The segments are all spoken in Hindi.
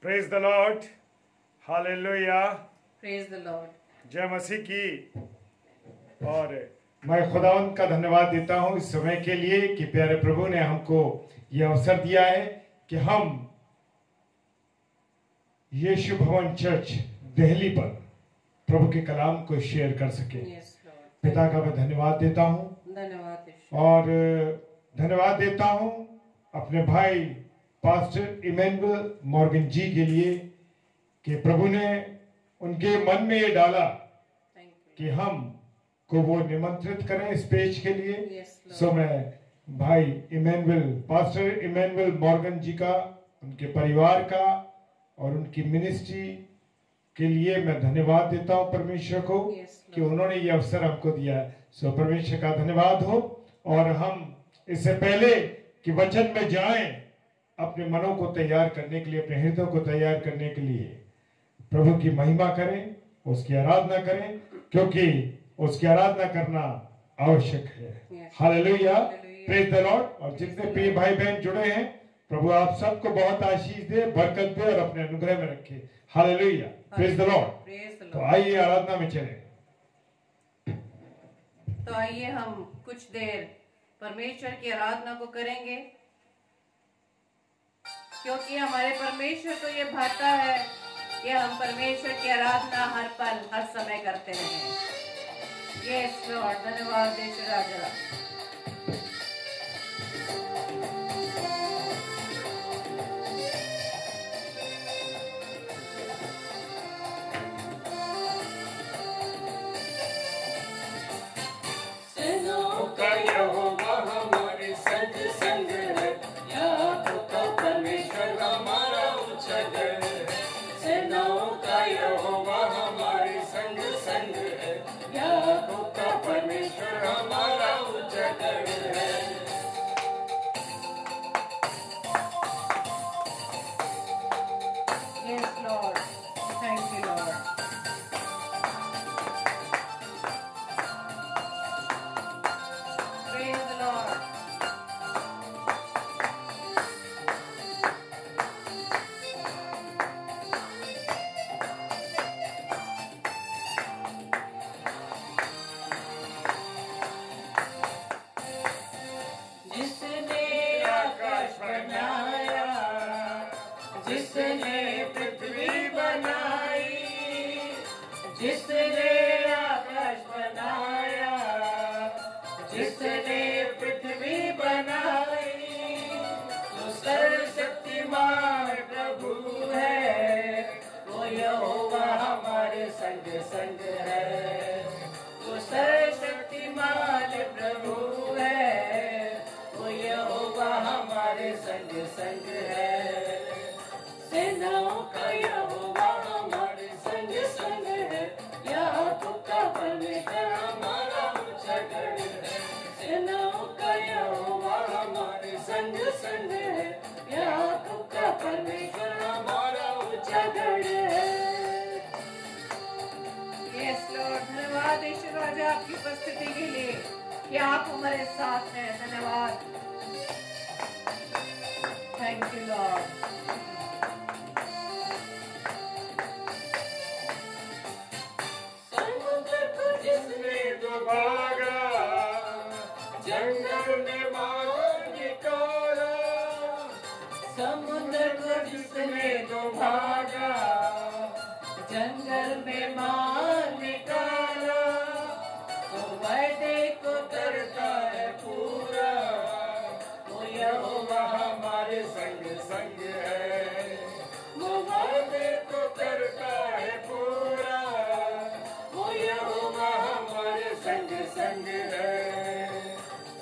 Praise the Lord, hallelujah, praise the Lord. जय मसीह की। और मैं खुदावंद का धन्यवाद देता हूं इस समय के लिए कि प्यारे प्रभु ने हमको यह अवसर दिया है कि हम यीशु भवन चर्च दिल्ली पर प्रभु के कलाम को शेयर कर सके। पिता का मैं धन्यवाद देता हूं। धन्यवाद। और धन्यवाद देता हूं अपने भाई पास्टर इमैनुअल मॉर्गन जी के लिए कि प्रभु ने उनके मन में ये डाला कि हम को वो निमंत्रित करें इस पेज के लिए। सो मैं भाई इमैनुअल, पास्टर इमैनुअल मॉर्गन जी का, उनके परिवार का और उनकी मिनिस्ट्री के लिए मैं धन्यवाद देता हूं परमेश्वर को कि उन्होंने ये अवसर हमको दिया है। सो परमेश्वर का धन्यवाद हो। और हम इससे पहले कि वचन में जाएं, अपने मनों को तैयार करने के लिए, अपने हृदय को तैयार करने के लिए प्रभु की महिमा करें, उसकी आराधना करें, क्योंकि उसकी आराधना करना आवश्यक है। Hallelujah, praise the Lord. और जितने प्रिय भाई बहन जुड़े हैं, प्रभु आप सबको बहुत आशीष दे, बरकत दे और अपने अनुग्रह में रखे। Hallelujah, praise the Lord. तो आइए आराधना में चलें। तो आइए हम कुछ देर परमेश्वर की आराधना को करेंगे, क्योंकि हमारे परमेश्वर को ये भाता है कि हम परमेश्वर की आराधना हर पल हर समय करते रहें। यस लॉर्ड, धन्यवाद यीशु राजा। आपकी उपस्थिति के लिए कि आप हमारे साथ हैं। धन्यवाद, थैंक यू लॉर्ड। समुद्र को जिसने डुबागा, जंगल में मार निकाला। समुद्र को जिसने डुबागा, जंगल में मार निकाला। वायदे को करता है पूरा, वो यहोवा हमारे संग संग है। वो वायदे को करता है पूरा, वो यहोवा हमारे संग संग है।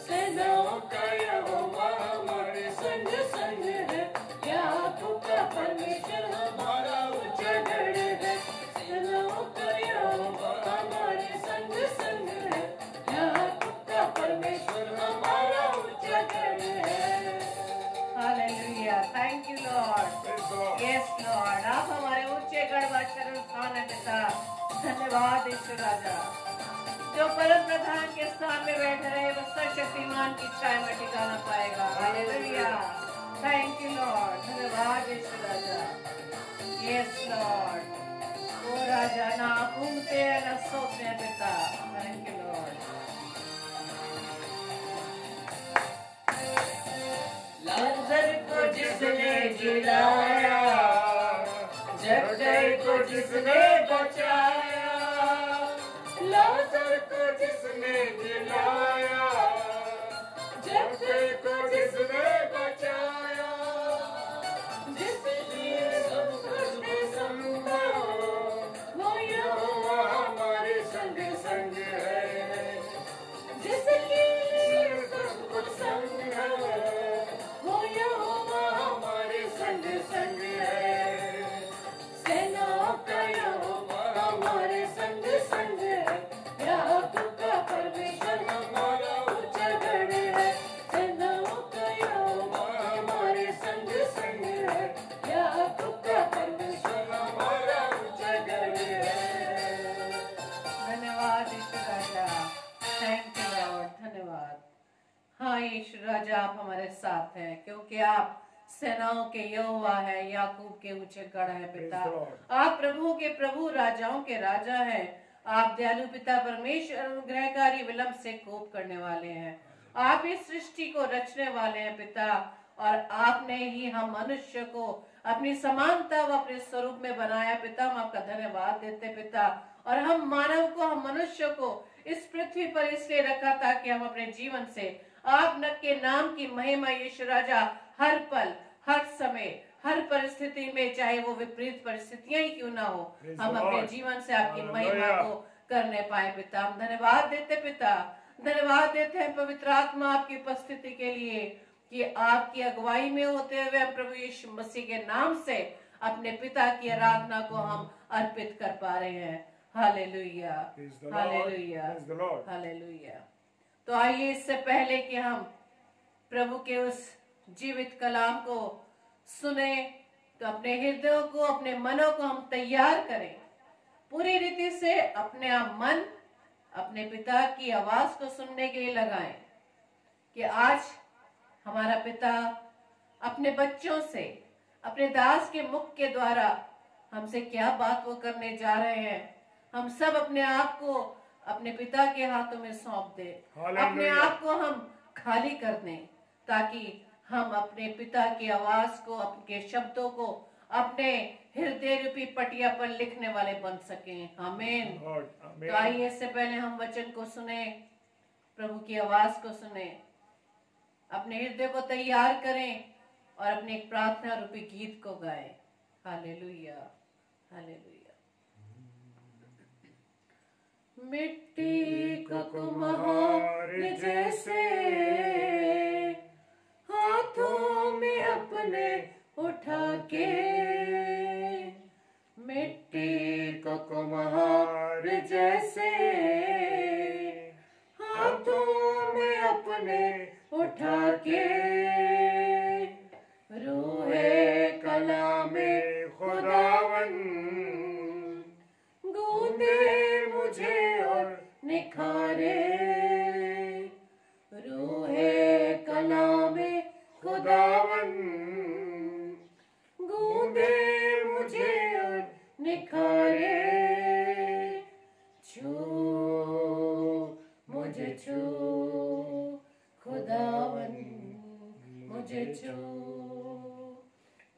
सेनाओं का यहोवा हमारे संग संग है। याकूब का परमेश्वर हमारा ऊंचा गढ़ है। सेनाओं का यहोवा हमारे संग संग है। परमेश्वर हमारा ऊंचा गढ़ है। Hallelujah, thank you Lord. Yes Lord, आप हमारे ऊंचे गढ़ व शरण स्थान है पिता। धन्यवाद ईश्वर राजा, जो परम प्रधान के स्थान में बैठे रहे वह सर्वशक्तिमान की छाया में ठिकाना पाएगा। Hallelujah, thank you Lord. धन्यवाद ईश्वर राजा। जिलाया, जक्कई को जिसने बचाया, लाजर को जिसने जिलाया, जक्कई को जिसने बचाया, जिसने सब कुछ संभा, वो यहोवा हमारे संग संग है, जिसके सब कुछ संग है, वो यहोवा हमारे संग संग है, सेनाओं का यहोवा हमारे संग संग है, याकूब का परमेश्वर हमारा ऊंचा गढ़ है, सेनाओं का यहोवा हमारे संग संग है, याकूब का परमेश्वर हमारा ऊंचा गढ़ है। धन्यवाद यीशु राजा, थैंक यू लॉर्ड, धन्यवाद। हाँ यीशु राजा, आप हमारे साथ हैं क्योंकि आप सेनाओं के यहोवा है, याकूब के ऊंचे गढ़ है पिता। आप प्रभु के प्रभु, राजाओं के राजा हैं। आप दयालु पिता परमेश्वर, अनुग्रहकारी, विलंब से कोप करने वाले हैं। आप इस सृष्टि को रचने वाले हैं पिता, और आपने ही हम मनुष्य को अपनी समानता व अपने स्वरूप में बनाया पिता। हम आपका धन्यवाद देते पिता। और हम मानव को, हम मनुष्य को इस पृथ्वी पर इसलिए रखा था कि हम अपने जीवन से आप न के नाम की महिमा यीशु राजा हर पल, हर समय, हर परिस्थिति में, चाहे वो विपरीत परिस्थितियां ही क्यों ना हो, हम अपने जीवन से आपकी महिमा को करने पाए पिता। हम धन्यवाद देते पिता, धन्यवाद देते हैं पवित्र आत्मा आपकी उपस्थिति के लिए कि आपकी अगुवाई में होते हुए हम प्रभु यीशु मसीह के नाम से अपने पिता की आराधना को हम अर्पित कर पा रहे हैं। Hallelujah, hallelujah, hallelujah. तो आइए, इससे पहले कि हम प्रभु के उस जीवित कलाम को सुने, तो अपने हृदयों को, अपने मनों को हम तैयार करें, पूरी रीति से अपने आप मन अपने पिता की आवाज को सुनने के लिए लगाएं कि आज हमारा पिता अपने बच्चों से, अपने दास के मुख के द्वारा हमसे क्या बात वो करने जा रहे हैं। हम सब अपने आप को अपने पिता के हाथों में सौंप दें, अपने आप को हम खाली कर दें, ताकि हम अपने पिता की आवाज को, अपने शब्दों को अपने हृदय रूपी पटिया पर लिखने वाले बन सकें। आमीन। तो आइए, इससे पहले हम वचन को सुने, प्रभु की आवाज को सुने, अपने हृदय को तैयार करें और अपने एक प्रार्थना रूपी गीत को गाएं। Hallelujah, hallelujah. मिट्टी को कुम्हार जैसे हाथों में अपने उठा के, मिट्टी को कुम्हार जैसे हाथों में अपने उठा के, रूहे कला में खुदावन गूंदे मुझे और निखारे, रूहे कला में खुदावन गूंदे मुझे और निखारे, छू मुझे छू खुदावन मुझे छू,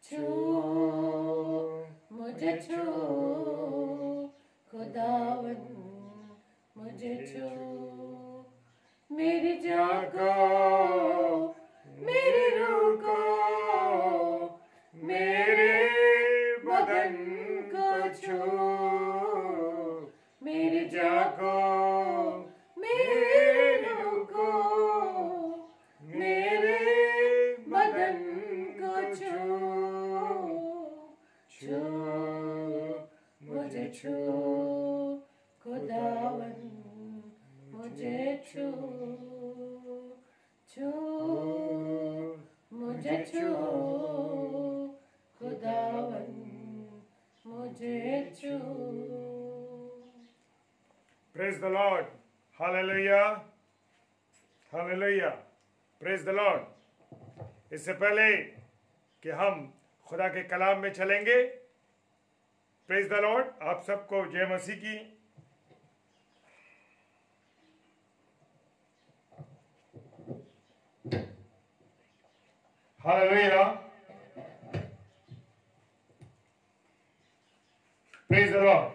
छू मुझे छू खुदावन मुझे छू, मेरी जान को, मेरी रूह को, मेरे बदन को छू, मेरी जान को, मेरी रूह को, मेरे बदन को छू, छू मुझे छू खुदावन मुझे छू, छू मुझे छू खुदावन मुझे छू। Praise the Lord. Hallelujah. Hallelujah. Praise the Lord. इससे पहले कि हम खुदा के कलाम में चलेंगे, प्रेज द लॉर्ड, आप सबको जय मसीह की। हालेलुया। Praise the Lord.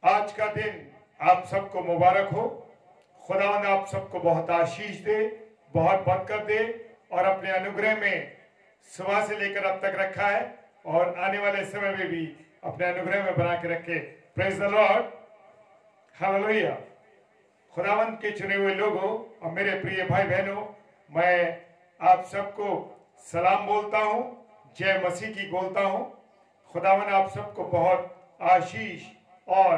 आज का दिन आप सबको मुबारक हो। खुदावंद आप सबको बहुत आशीष दे, बहुत बरकत दे और अपने अनुग्रह में सुबह से लेकर अब तक रखा है और आने वाले समय में भी अपने अनुग्रह में बना के रखे। Praise the Lord, hallelujah. खुदावंद के चुने हुए लोगों और मेरे प्रिय भाई बहनों, मैं आप सबको सलाम बोलता हूं, जय मसीह की बोलता हूं। खुदावंद आप सबको बहुत आशीष और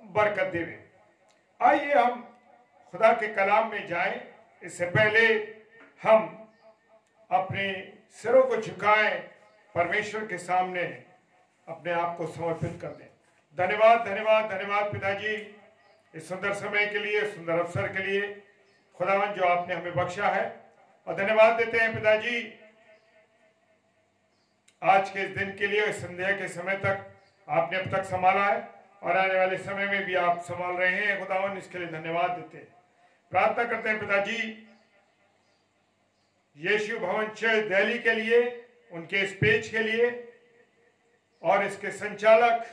बरकत देवे। आइए हम खुदा के कलाम में जाएं। इससे पहले हम अपने सिरों को झुकाएं, परमेश्वर के सामने अपने आप को समर्पित कर दें। धन्यवाद धन्यवाद धन्यवाद पिताजी, इस सुंदर समय के लिए, सुंदर अवसर के लिए खुदावंद जो आपने हमें बख्शा है। और धन्यवाद देते हैं पिताजी आज के इस दिन के लिए, संध्या के समय तक आपने अब तक संभाला है और आने वाले समय में भी आप संभाल रहे हैं खुदावंद, इसके लिए धन्यवाद देते हैं। प्रार्थना करते हैं पिताजी यीशु भवन चर्च दिल्ली के लिए, उनके इस पेज के लिए और इसके संचालक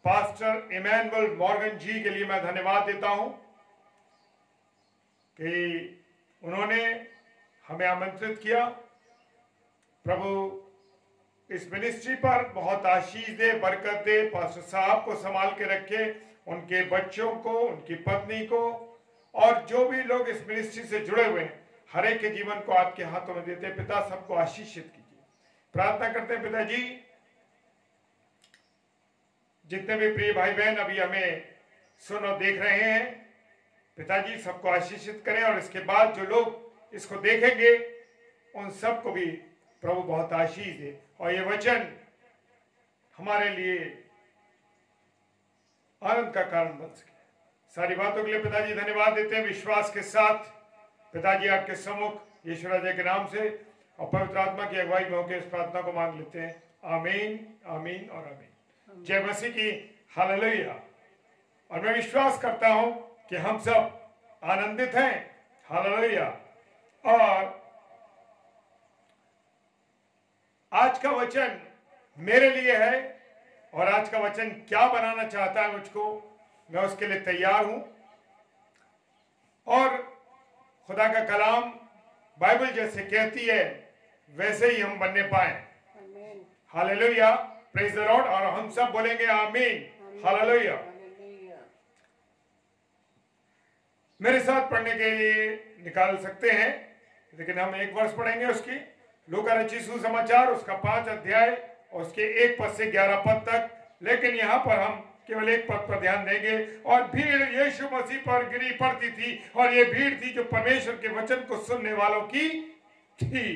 पास्टर इमैनुअल मॉर्गन जी के लिए मैं धन्यवाद देता हूं कि उन्होंने हमें आमंत्रित किया। प्रभु इस मिनिस्ट्री पर बहुत आशीष दे, बरकत दे, पास्टर साहब को संभाल के रखे, उनके बच्चों को, उनकी पत्नी को और जो भी लोग इस मिनिस्ट्री से जुड़े हुए हैं, हर एक के जीवन को आपके हाथों में देते। पिता सबको आशीषित कीजिए। प्रार्थना करते हैं पिताजी जितने भी प्रिय भाई बहन अभी हमें सुन और देख रहे हैं, पिताजी सबको आशीषित करें और इसके बाद जो लोग इसको देखेंगे उन सबको भी प्रभु बहुत आशीष दे और ये वचन हमारे लिए आनंद का कारण बन सके। सारी बातों के लिए पिताजी धन्यवाद देते हैं। विश्वास के साथ पिताजी आपके सम्मुख यीशु राजा के नाम से और पवित्र आत्मा की अगुवाई में होकर इस प्रार्थना को मांग लेते हैं। आमीन आमीन और आमीन। जय मसीह की, हालेलुया। और मैं विश्वास करता हूं कि हम सब आनंदित हैं, हालेलुया। और आज का वचन मेरे लिए है और आज का वचन क्या बनाना चाहता है मुझको, मैं उसके लिए तैयार हूं। और खुदा का कलाम बाइबल जैसे कहती है वैसे ही हम बनने पाए, हालेलुया, प्रेज द लॉर्ड। और हम सब बोलेंगे आमीन, हालेलुया। मेरे साथ पढ़ने के लिए निकाल सकते हैं, लेकिन हम एक वर्ष पढ़ेंगे उसकी। लूका रचित सुसमाचार उसका 5 अध्याय और उसके 1 पद से 11 पद तक, लेकिन यहाँ पर हम केवल 1 पद पर ध्यान देंगे। और भीड़ यीशु मसीह पर गिरी पड़ती थी और ये भीड़ थी जो परमेश्वर के वचन को सुनने वालों की थी।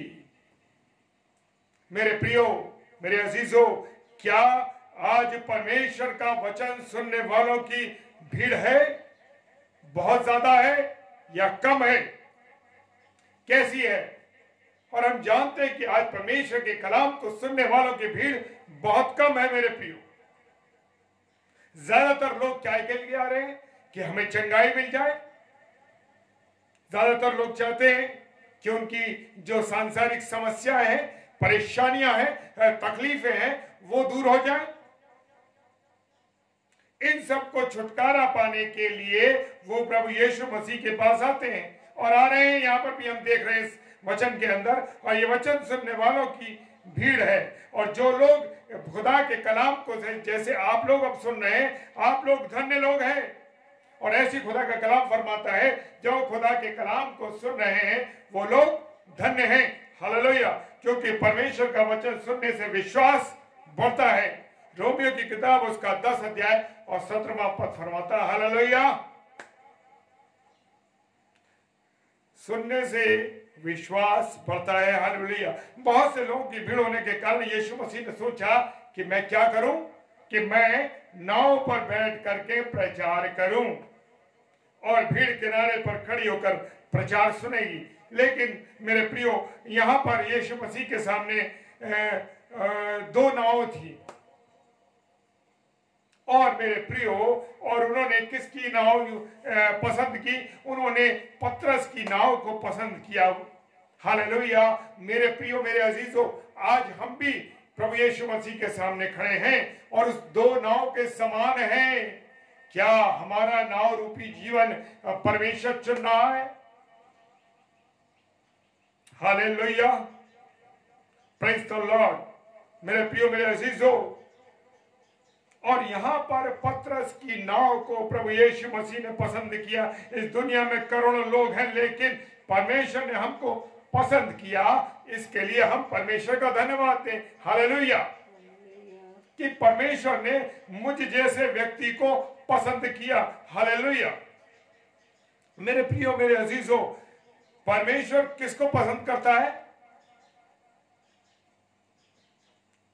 मेरे प्रियो, मेरे अजीजों, क्या आज परमेश्वर का वचन सुनने वालों की भीड़ है? बहुत ज्यादा है या कम है? कैसी है? और हम जानते हैं कि आज परमेश्वर के कलाम को सुनने वालों की भीड़ बहुत कम है। मेरे प्रियो, ज्यादातर लोग क्या के लिए आ रहे हैं कि हमें चंगाई मिल जाए। ज्यादातर लोग चाहते हैं कि उनकी जो सांसारिक समस्याएं हैं, परेशानियां हैं, तकलीफें हैं, वो दूर हो जाए। इन सब को छुटकारा पाने के लिए वो प्रभु यीशु मसीह के पास आते हैं और आ रहे हैं। यहाँ पर भी हम देख रहे हैं इस वचन के अंदर, और ये वचन सुनने वालों की भीड़ है। और जो लोग खुदा के कलाम को जैसे आप लोग अब सुन रहे हैं, आप लोग धन्य लोग हैं। और ऐसी खुदा का कलाम फरमाता है, जो खुदा के कलाम को सुन रहे हैं वो लोग धन्य हैं, हालेलुया, क्योंकि परमेश्वर का वचन सुनने से विश्वास बढ़ता है। रोमियो की किताब उसका 10 अध्याय और 17वां पद फरमाता है, हालेलुया। सुनने से विश्वास बढ़ता है, हालेलुया। बहुत से लोगों की भीड़ होने के कारण यीशु मसीह ने सोचा कि मैं क्या करूं, कि मैं नाव पर बैठ करके प्रचार करूं और भीड़ किनारे पर खड़ी होकर प्रचार सुनेगी। लेकिन मेरे प्रियो, यहां पर यीशु मसीह के सामने 2 नाव थी और मेरे प्रियो, और उन्होंने किसकी नाव पसंद की? उन्होंने पतरस की नाव को पसंद किया, हालेलुया। मेरे प्रियो, मेरे अजीजों, आज हम भी प्रभु यीशु मसीह के सामने खड़े हैं और उस दो नाव के समान हैं। क्या हमारा नाव रूपी जीवन परमेश्वर चुन रहा है? Hallelujah, praise the Lord. मेरे प्रियो, मेरे अजीजों, और यहां पर पतरस की नाव को प्रभु यीशु मसीह ने पसंद किया। इस दुनिया में करोड़ों लोग हैं, लेकिन परमेश्वर ने हमको पसंद किया। इसके लिए हम परमेश्वर का धन्यवाद दें। हालेलुया, कि परमेश्वर ने मुझ जैसे व्यक्ति को पसंद किया। हालेलुया, मेरे प्रियो, मेरे अजीजों, परमेश्वर किसको पसंद करता है?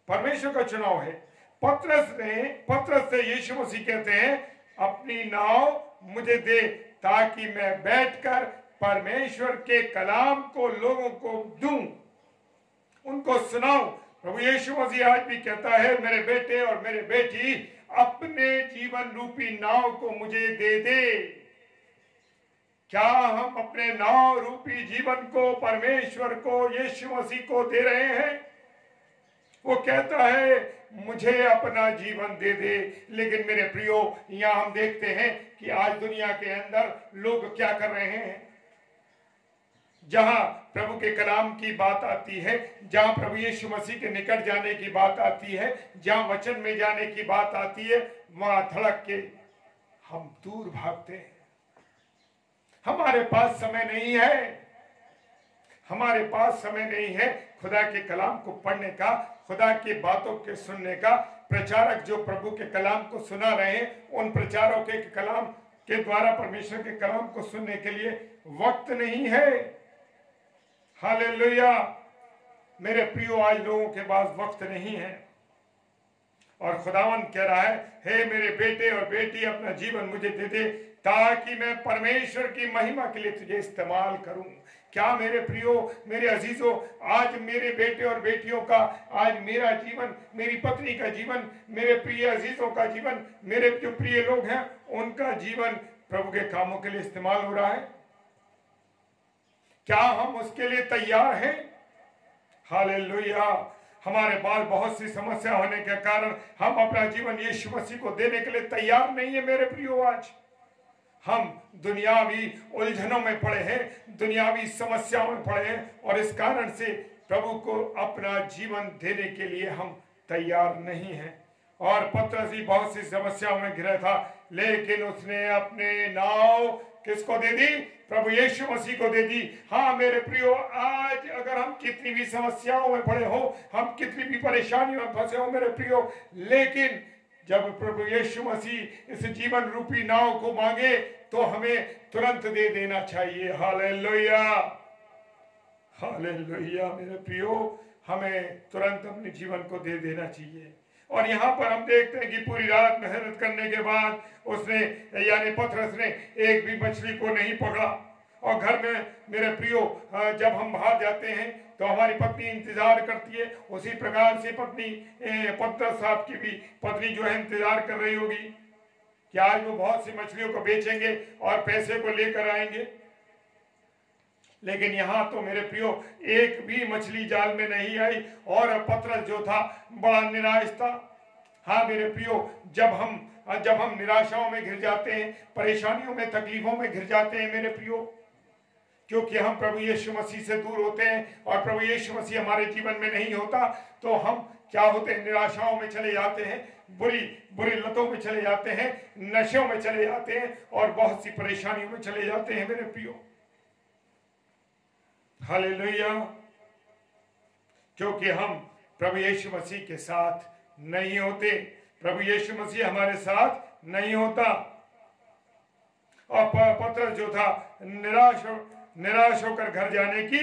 परमेश्वर का चुनाव है। पतरस से यीशु मसीह कहते हैं, अपनी नाव मुझे दे ताकि मैं बैठकर परमेश्वर के कलाम को लोगों को दूं, उनको सुनाऊं। प्रभु यीशु मसीह आज भी कहता है, मेरे बेटे और मेरे बेटी, अपने जीवन रूपी नाव को मुझे दे दे। क्या हम अपने नाव रूपी जीवन को परमेश्वर को, यीशु मसीह को दे रहे हैं? वो कहता है, मुझे अपना जीवन दे दे। लेकिन मेरे प्रियो, यहां हम देखते हैं कि आज दुनिया के अंदर लोग क्या कर रहे हैं। जहां प्रभु के कलाम की बात आती है, जहां प्रभु यीशु मसीह के निकट जाने की बात आती है, जहां वचन में जाने की बात आती है, वहां धड़क के हम दूर भागते हैं। हमारे पास समय नहीं है, हमारे पास समय नहीं है खुदा के कलाम को पढ़ने का, खुदा की बातों के सुनने का। प्रचारक जो प्रभु के कलाम को सुना रहे हैं, उन प्रचारकों के कलाम के द्वारा परमेश्वर के कलाम को सुनने के लिए वक्त नहीं है। हालेलुया, मेरे प्रियो, आज लोगों के पास वक्त नहीं है। और खुदावन कह रहा है, हे मेरे बेटे और बेटी, अपना जीवन मुझे दे दे ताकि मैं परमेश्वर की महिमा के लिए तुझे इस्तेमाल करूं। क्या मेरे प्रियो, मेरे अजीजों, आज मेरे बेटे और बेटियों का, आज मेरा जीवन, मेरी पत्नी का जीवन, मेरे प्रिय अजीजों का जीवन, मेरे जो प्रिय लोग हैं उनका जीवन प्रभु के कामों के लिए इस्तेमाल हो रहा है? क्या हम उसके लिए तैयार हैं? हालेलुया, हमारे पास बहुत सी समस्या होने के कारण हम अपना जीवन यीशु मसीह को देने के लिए तैयार नहीं है। मेरे प्रियो, आज हम दुनियावी उलझनों में पड़े हैं, दुनियावी समस्याओं में पड़े हैं, और इस कारण से प्रभु को अपना जीवन देने के लिए हम तैयार नहीं हैं। और पतरस भी बहुत सी समस्याओं में घिरा था, लेकिन उसने अपने नाव किसको दे दी? प्रभु यीशु मसीह को दे दी। हाँ मेरे प्रियो, आज अगर हम कितनी भी समस्याओं में पड़े हो, हम कितनी भी परेशानियों में फंसे हो मेरे प्रियो, लेकिन जब प्रभु यीशु मसीह इस जीवन रूपी नाव को मांगे तो हमें तुरंत दे देना चाहिए। हालेलुया, हालेलुया, मेरे प्रियो, हमें तुरंत अपने जीवन को दे देना चाहिए। और यहाँ पर हम देखते हैं कि पूरी रात मेहनत करने के बाद उसने, यानी पतरस ने, एक भी मछली को नहीं पकड़ा। और घर में मेरे प्रियो, जब हम बाहर जाते हैं तो हमारी पत्नी इंतजार करती है, उसी प्रकार से पत्नी, पतरस साहब की भी पत्नी जो है इंतजार कर रही होगी कि आज वो बहुत सी मछलियों को बेचेंगे और पैसे को लेकर आएंगे। लेकिन यहाँ तो मेरे प्रियो एक भी मछली जाल में नहीं आई और पतरस जो था बड़ा निराश था। हाँ मेरे प्रियो, जब हम निराशाओं में घिर जाते हैं, परेशानियों में, तकलीफों में घिर जाते हैं मेरे प्रियो, क्योंकि हम प्रभु यीशु मसीह से दूर होते हैं और प्रभु यीशु मसीह हमारे जीवन में नहीं होता, तो हम क्या होते हैं? निराशाओं में चले जाते हैं, बुरी लतों में चले जाते हैं, नशों में चले जाते हैं और बहुत सी परेशानियों में चले जाते हैं मेरे प्रियो। हालेलुया, क्योंकि हम प्रभु यीशु मसीह के साथ नहीं होते, प्रभु यीशु मसीह हमारे साथ नहीं होता। और पतरस जो था निराश होकर घर जाने की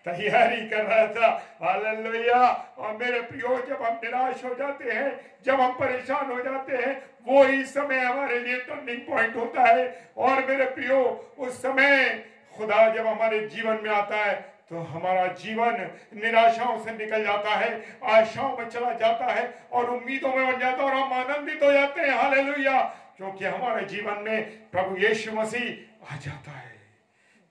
तैयारी कर रहा था। हालेलुया, और मेरे प्रियो, जब हम निराश हो जाते हैं, जब हम परेशान हो जाते हैं, वो ही समय हमारे लिए टर्निंग पॉइंट होता है। और मेरे प्रियो, उस समय खुदा जब हमारे जीवन में आता है तो हमारा जीवन निराशाओं से निकल जाता है, आशाओं में चला जाता है और उम्मीदों में बन जाता है और हम आनंदित हो जाते हैं। हालेलुया, क्योंकि हमारे जीवन में प्रभु यीशु मसीह आ जाता है।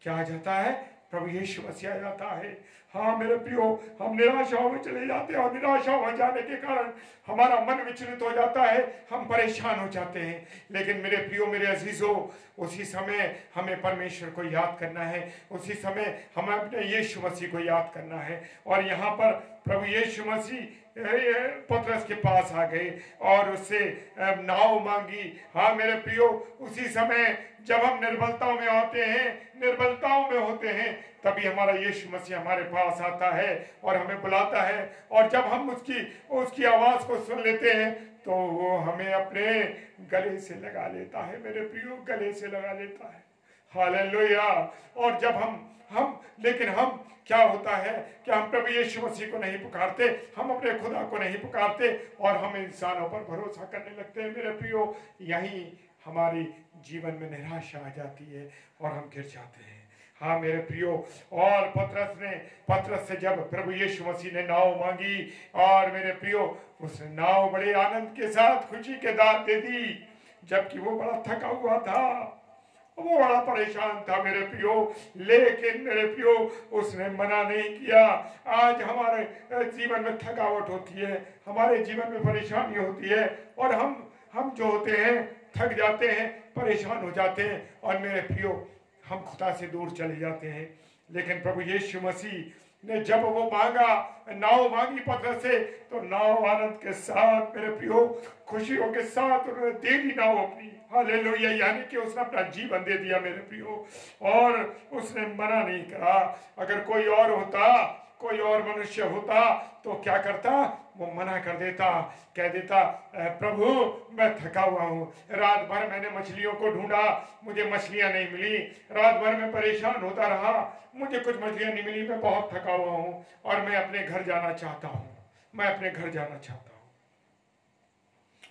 क्या आ जाता है? प्रभु यीशु मसीह आ जाता है। हाँ मेरे प्रियो, हम निराशाओं में चले जाते हैं और निराशा हो जाने के कारण हमारा मन विचलित हो जाता है, हम परेशान हो जाते हैं। लेकिन मेरे प्रियो, मेरे अजीजों, उसी समय हमें परमेश्वर को याद करना है, उसी समय हमें अपने यीशु मसीह को याद करना है। और यहाँ पर प्रभु यीशु मसीह पतरस के पास आ गए और उससे नाव मांगी। हाँ मेरे प्रियो, उसी समय जब हम निर्बलताओं में आते हैं, निर्बलताओं में होते हैं, तभी हमारा यीशु मसीह हमारे पास आता है और हमें बुलाता है। और जब हम उसकी आवाज को सुन लेते हैं तो वो हमें अपने गले से लगा लेता है। मेरे प्रियो, गले से लगा लेता है। हालेलुया। और जब हम लेकिन हम क्या होता है कि हम प्रभु यीशु मसीह को नहीं पुकारते, हम अपने खुदा को नहीं पुकारते और हम इंसानों पर भरोसा करने लगते हैं। मेरे प्रियो, यही हमारी जीवन में निराशा आ जाती है और हम गिर जाते हैं। हाँ मेरे प्रियो, और पतरस से जब प्रभु यीशु मसीह ने नाव मांगी और मेरे प्रियो उसने नाव बड़े आनंद के साथ खुशी के दांत दे दी, जबकि वो बड़ा थका हुआ था, वो बड़ा परेशान था मेरे प्रियो। लेकिन मेरे प्रियो, उसने मना नहीं किया। आज हमारे जीवन में थकावट होती है, हमारे जीवन में परेशानी होती है और हम जो होते हैं थक जाते हैं, परेशान हो जाते हैं और मेरे प्रियो हम खुदा से दूर चले जाते हैं। लेकिन प्रभु यीशु मसीह ने जब वो नाव मांगी पतरस से, तो नाव आनंद के साथ मेरे प्रियो खुशियों के साथ उन्होंने दे दी नाव अपनी। हालेलुया। यानी कि उसने अपना जीवन दे दिया मेरे प्रियो, और उसने मना नहीं करा। अगर कोई और होता, कोई और मनुष्य होता तो क्या करता? वो मना कर देता, कह देता प्रभु मैं थका हुआ हूँ, रात भर मैंने मछलियों को ढूंढा, मुझे मछलियां नहीं मिली, रात भर मैं परेशान होता रहा, मुझे कुछ मछलियां नहीं मिली, मैं बहुत थका हुआ हूँ और मैं अपने घर जाना चाहता हूँ, मैं अपने घर जाना चाहता हूँ।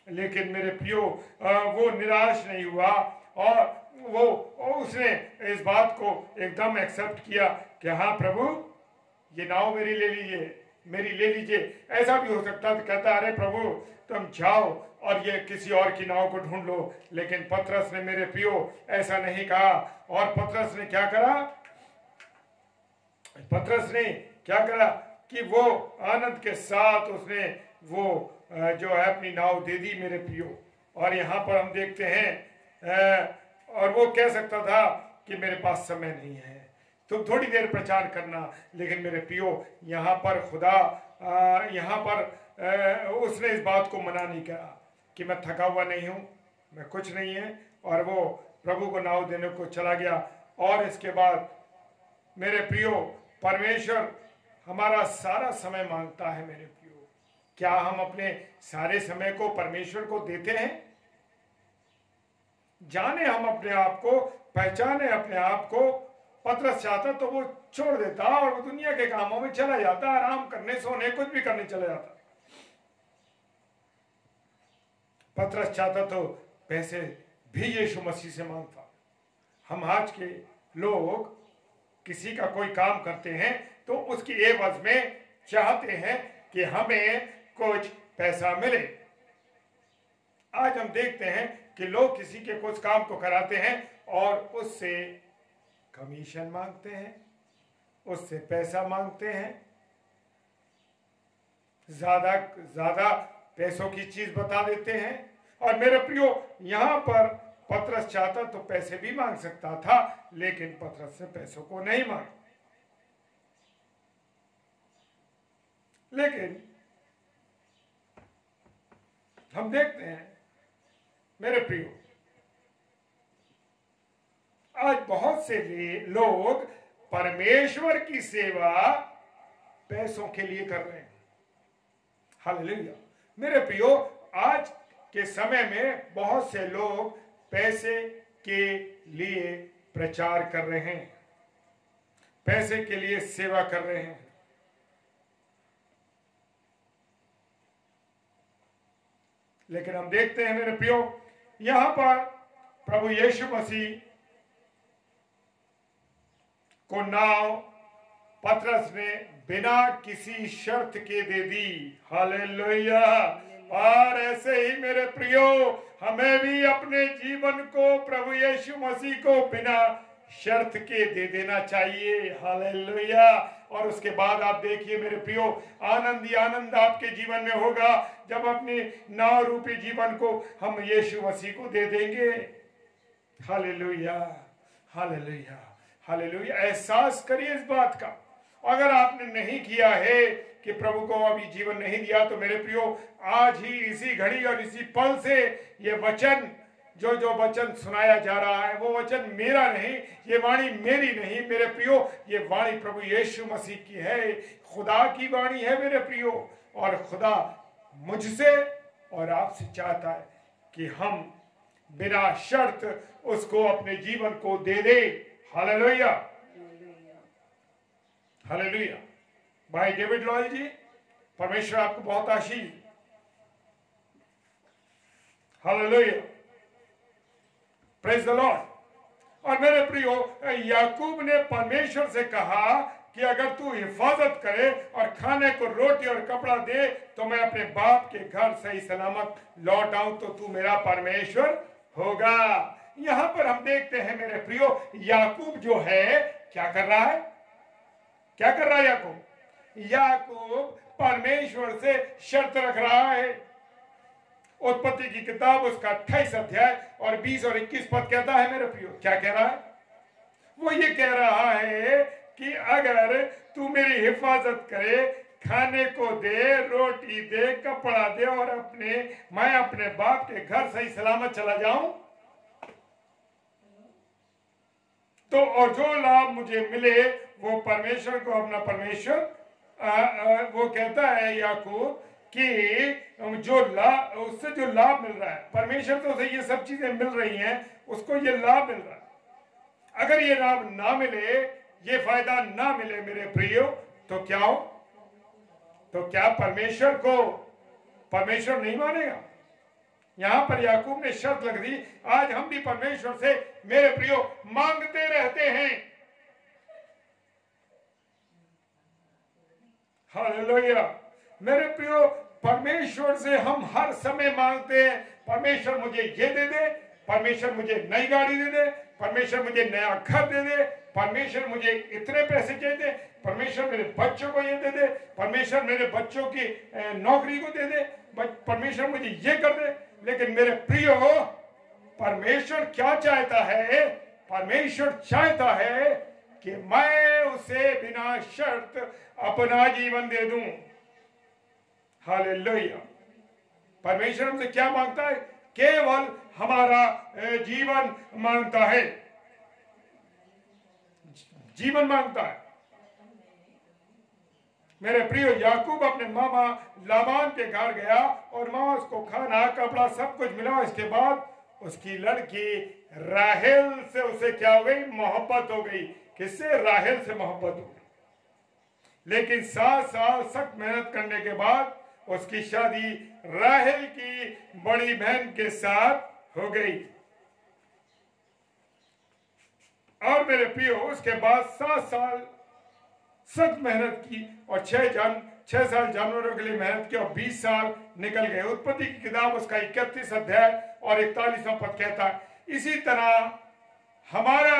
लेकिन मेरे प्रियो, वो निराश नहीं हुआ और उसने इस बात को एकदम एक्सेप्ट किया कि हाँ प्रभु, ये नाव मेरी ले लीजिए। ऐसा भी हो सकता था, कहता अरे प्रभु तुम जाओ और ये किसी और की नाव को ढूंढ लो। लेकिन पतरस ने मेरे प्रियो ऐसा नहीं कहा। और पतरस ने क्या करा कि वो आनंद के साथ उसने वो जो है अपनी नाव दे दी मेरे प्रियो। और यहाँ पर हम देखते हैं, और वो कह सकता था कि मेरे पास समय नहीं है, तुम थोड़ी देर प्रचार करना। लेकिन मेरे प्रियो, यहाँ पर खुदा यहाँ पर उसने इस बात को मना नहीं करा कि मैं थका हुआ नहीं हूँ, मैं कुछ नहीं है, और वो प्रभु को नाव देने को चला गया। और इसके बाद मेरे प्रियो, परमेश्वर हमारा सारा समय मांगता है मेरे प्रियो। क्या हम अपने सारे समय को परमेश्वर को देते हैं? जाने हम अपने आप को, पहचाने अपने आप को। पतरस चाहता तो वो छोड़ देता और वो दुनिया के कामों में चला जाता, आराम करने, सोने, कुछ भी करने चला जाता। पतरस चाहता तो पैसे भी यीशु मसीह से मांगता। हम आज के लोग किसी का कोई काम करते हैं तो उसकी एवज में चाहते हैं कि हमें कुछ पैसा मिले। आज हम देखते हैं कि लोग किसी के कुछ काम को कराते हैं और उससे कमीशन मांगते हैं, उससे पैसा मांगते हैं, ज्यादा पैसों की चीज बता देते हैं। और मेरे प्रियो, यहाँ पर पतरस चाहता तो पैसे भी मांग सकता था, लेकिन पतरस से पैसों को नहीं मांगा। लेकिन हम देखते हैं मेरे प्रियो, आज बहुत से लोग परमेश्वर की सेवा पैसों के लिए कर रहे हैं। हालेलुया। मेरे प्रियो, आज के समय में बहुत से लोग पैसे के लिए प्रचार कर रहे हैं, पैसे के लिए सेवा कर रहे हैं। लेकिन हम देखते हैं मेरे प्रियो, यहां पर प्रभु यीशु मसीह को नाव पतरस ने बिना किसी शर्त के दे दी। हालेलुया। और ऐसे ही मेरे प्रियो, हमें भी अपने जीवन को प्रभु यीशु मसीह को बिना शर्त के दे देना चाहिए। हालेलुया। और उसके बाद आप देखिए मेरे प्रियो, आनंद ही आनंद आपके जीवन में होगा जब अपने नाव रूपी जीवन को हम यीशु मसीह को दे देंगे। Hallelujah, hallelujah, hallelujah. एहसास करिए इस बात का। अगर आपने नहीं किया है कि प्रभु को अभी जीवन नहीं दिया, तो मेरे प्रियो आज ही इसी घड़ी और इसी पल से ये वचन, जो वचन सुनाया जा रहा है, वो वचन मेरा नहीं, ये वाणी मेरी नहीं मेरे प्रियो, ये वाणी प्रभु यीशु मसीह की है, खुदा की वाणी है मेरे प्रियो। और खुदा मुझसे और आपसे चाहता है कि हम बिना शर्त उसको अपने जीवन को दे दे। Hallelujah, hallelujah. भाई डेविड लॉयल जी, परमेश्वर आपको बहुत आशीष। Hallelujah, praise the Lord. और मेरे प्रियो, याकूब ने परमेश्वर से कहा कि अगर तू हिफाजत करे और खाने को रोटी और कपड़ा दे तो मैं अपने बाप के घर सही सलामत लौट आऊं, तो तू मेरा परमेश्वर होगा। यहां पर हम देखते हैं मेरे प्रियो, याकूब जो है क्या कर रहा है? क्या कर रहा है याकूब? याकूब परमेश्वर से शर्त रख रहा है। उत्पत्ति की किताब उसका 28 अध्याय और 20 और 21 पद कहता है मेरे प्रियो, क्या कह रहा है? वो ये कह रहा है कि अगर तू मेरी हिफाजत करे, खाने को दे, रोटी दे, कपड़ा दे और मैं अपने बाप के घर सही सलामत चला जाऊं, तो और जो लाभ मुझे मिले वो परमेश्वर को अपना परमेश्वर, वो कहता है याकूब कि उससे जो लाभ मिल रहा है, परमेश्वर तो उसे ये सब चीजें मिल रही हैं, उसको ये लाभ मिल रहा है। अगर ये लाभ ना मिले, ये फायदा ना मिले मेरे प्रियो, तो क्या हो? तो क्या परमेश्वर को परमेश्वर नहीं मानेगा? यहां पर याकूब ने शर्त लग दी। आज हम भी परमेश्वर से मेरे प्रियो मांगते रहते हैं। हालेलुया, मेरे प्रियो, परमेश्वर से हम हर समय मांगते हैं, परमेश्वर मुझे ये दे दे, परमेश्वर मुझे नई गाड़ी दे दे, परमेश्वर मुझे नया घर दे दे, परमेश्वर मुझे इतने पैसे दे, परमेश्वर मेरे बच्चों को ये दे दे, परमेश्वर मेरे बच्चों की नौकरी को दे दे, परमेश्वर मुझे ये कर दे। लेकिन मेरे प्रियो, परमेश्वर क्या चाहता है? परमेश्वर चाहता है कि मैं उसे बिना शर्त अपना जीवन दे दूं। हालेलुया। परमेश्वर हमसे क्या मांगता है? केवल हमारा जीवन मांगता है, जीवन मांगता है। मेरे प्रियो, याकूब अपने मामा लाबान के घर गया और मामा उसको खाना कपड़ा सब कुछ मिला। इसके बाद उसकी लड़की राहेल से उसे क्या हो गई? मोहब्बत हो गई। किससे? राहेल से मोहब्बत हो गई। लेकिन 7 साल सख्त मेहनत करने के बाद उसकी शादी राहेल की बड़ी बहन के साथ हो गई। और मेरे प्रियो, उसके बाद 7 साल सख्त मेहनत की और 6 साल जानवरों के लिए मेहनत की और 20 साल निकल गए। उत्पत्ति की किताब उसका 31 अध्याय और 41वां पद कहता है। इसी तरह हमारा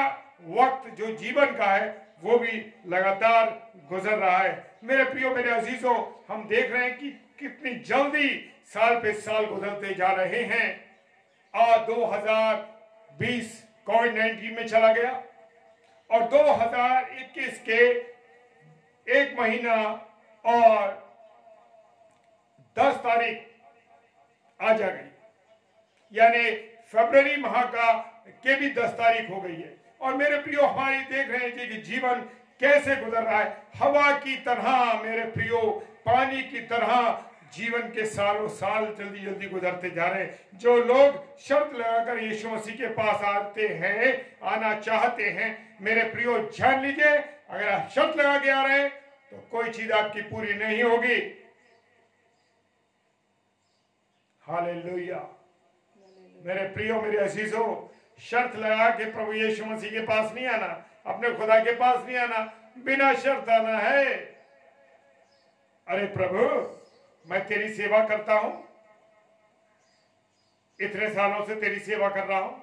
वक्त जो जीवन का है वो भी लगातार गुजर रहा है। मेरे प्रियो, मेरे अजीजों, हम देख रहे हैं कि कितनी जल्दी साल पे साल गुजरते जा रहे हैं। और 2020 कोविड-19 में चला गया और 2021 के 1 महीना और 10 तारीख आ जा गई, यानी फरवरी माह का के भी 10 तारीख हो गई है। और मेरे प्रियो, हमारी देख रहे हैं कि जीवन कैसे गुजर रहा है। हवा की तरह मेरे प्रियो, पानी की तरह जीवन के सालों साल जल्दी जल्दी गुजरते जा रहे हैं। जो लोग शर्त लगाकर यीशु मसीह के पास आते हैं, आना चाहते हैं, मेरे प्रियो जान लीजिए, अगर आप शर्त लगा के आ रहे हैं तो कोई चीज आपकी पूरी नहीं होगी। हालेलुया। मेरे प्रियो, मेरे अजीजों, शर्त लगा के प्रभु यीशु मसीह के पास नहीं आना, अपने खुदा के पास नहीं आना, बिना शर्त आना है। अरे प्रभु, मैं तेरी सेवा करता हूं, इतने सालों से तेरी सेवा कर रहा हूं,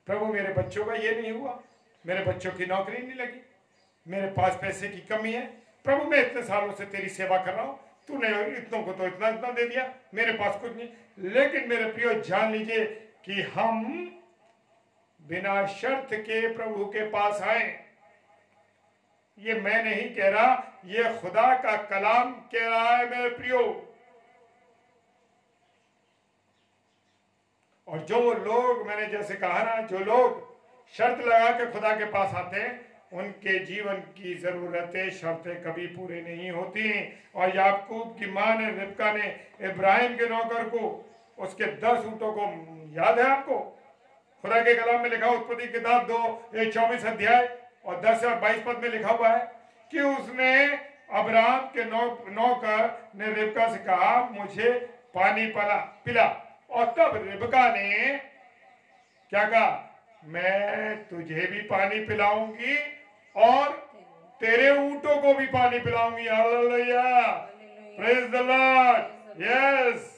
प्रभु मेरे बच्चों का ये नहीं हुआ, मेरे बच्चों की नौकरी नहीं लगी, मेरे पास पैसे की कमी है, प्रभु मैं इतने सालों से तेरी सेवा कर रहा हूं, तूने इतनों को तो इतना इतना दे दिया, मेरे पास कुछ नहीं। लेकिन मेरे प्रियो जान लीजिए कि हम बिना शर्त के प्रभु के पास आए। ये मैं नहीं कह रहा, ये खुदा का कलाम कह रहा है मेरे प्रियो। और जो लोग, मैंने जैसे कहा ना, जो लोग शर्त लगा के खुदा के पास आते हैं, उनके जीवन की जरूरतें, शर्तें कभी पूरी नहीं होती हैं। और याकूब की मां ने, रिबका ने इब्राहिम के नौकर को उसके 10 ऊँटों को, याद है आपको, खुदा के कलाम में लिखा, उत्पत्ति किताब 2:24 अध्याय और 10 और 22 पद में लिखा हुआ है कि उसने अब्राहम के नौकर ने रिबका से कहा, मुझे पानी पिला। और तब रिबका ने क्या कहा, मैं तुझे भी पानी पिलाऊंगी और तेरे ऊंटों को भी पानी पिलाऊंगी। Hallelujah, praise the Lord, yes,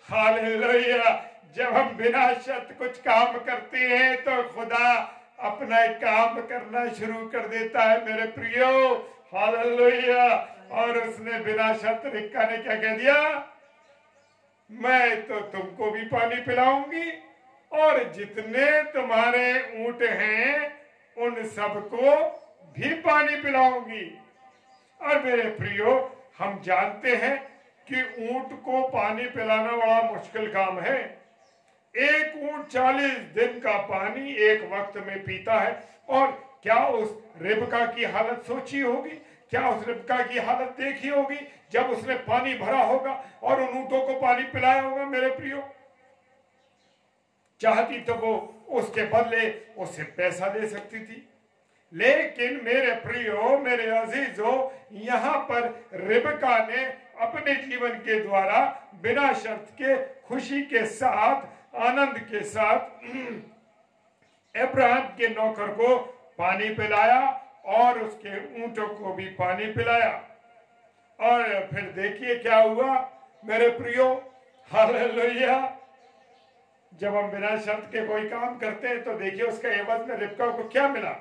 hallelujah. जब हम बिना शर्त कुछ काम करते हैं तो खुदा अपना काम करना शुरू कर देता है मेरे प्रियो, हालेलुया। और उसने बिना शर्त, रिबका ने क्या कह दिया, मैं तो तुमको भी पानी पिलाऊंगी और जितने तुम्हारे ऊंट हैं उन सबको भी पानी पिलाऊंगी। और मेरे प्रियो, हम जानते हैं कि ऊंट को पानी पिलाना बड़ा मुश्किल काम है। एक ऊंट 40 दिन का पानी एक वक्त में पीता है। और क्या उस रिबका की हालत सोची होगी, क्या उस रिबका की हालत देखी होगी जब उसने पानी भरा होगा और उन ऊंटों को पानी पिलाया होगा। मेरे प्रियो, चाहती तो वो उसके बदले उससे पैसा दे सकती थी, लेकिन मेरे प्रियो, मेरे अजीजों, यहां पर रिबका ने अपने जीवन के द्वारा बिना शर्त के, खुशी के साथ, आनंद के साथ अब्राहम के नौकर को पानी पिलाया और उसके ऊंटों को भी पानी पिलाया। और फिर देखिए क्या हुआ मेरे प्रियो, हालेलुया। जब हम बिना शर्त के कोई काम करते हैं तो देखिए उसका एवज में रिबका को क्या मिला।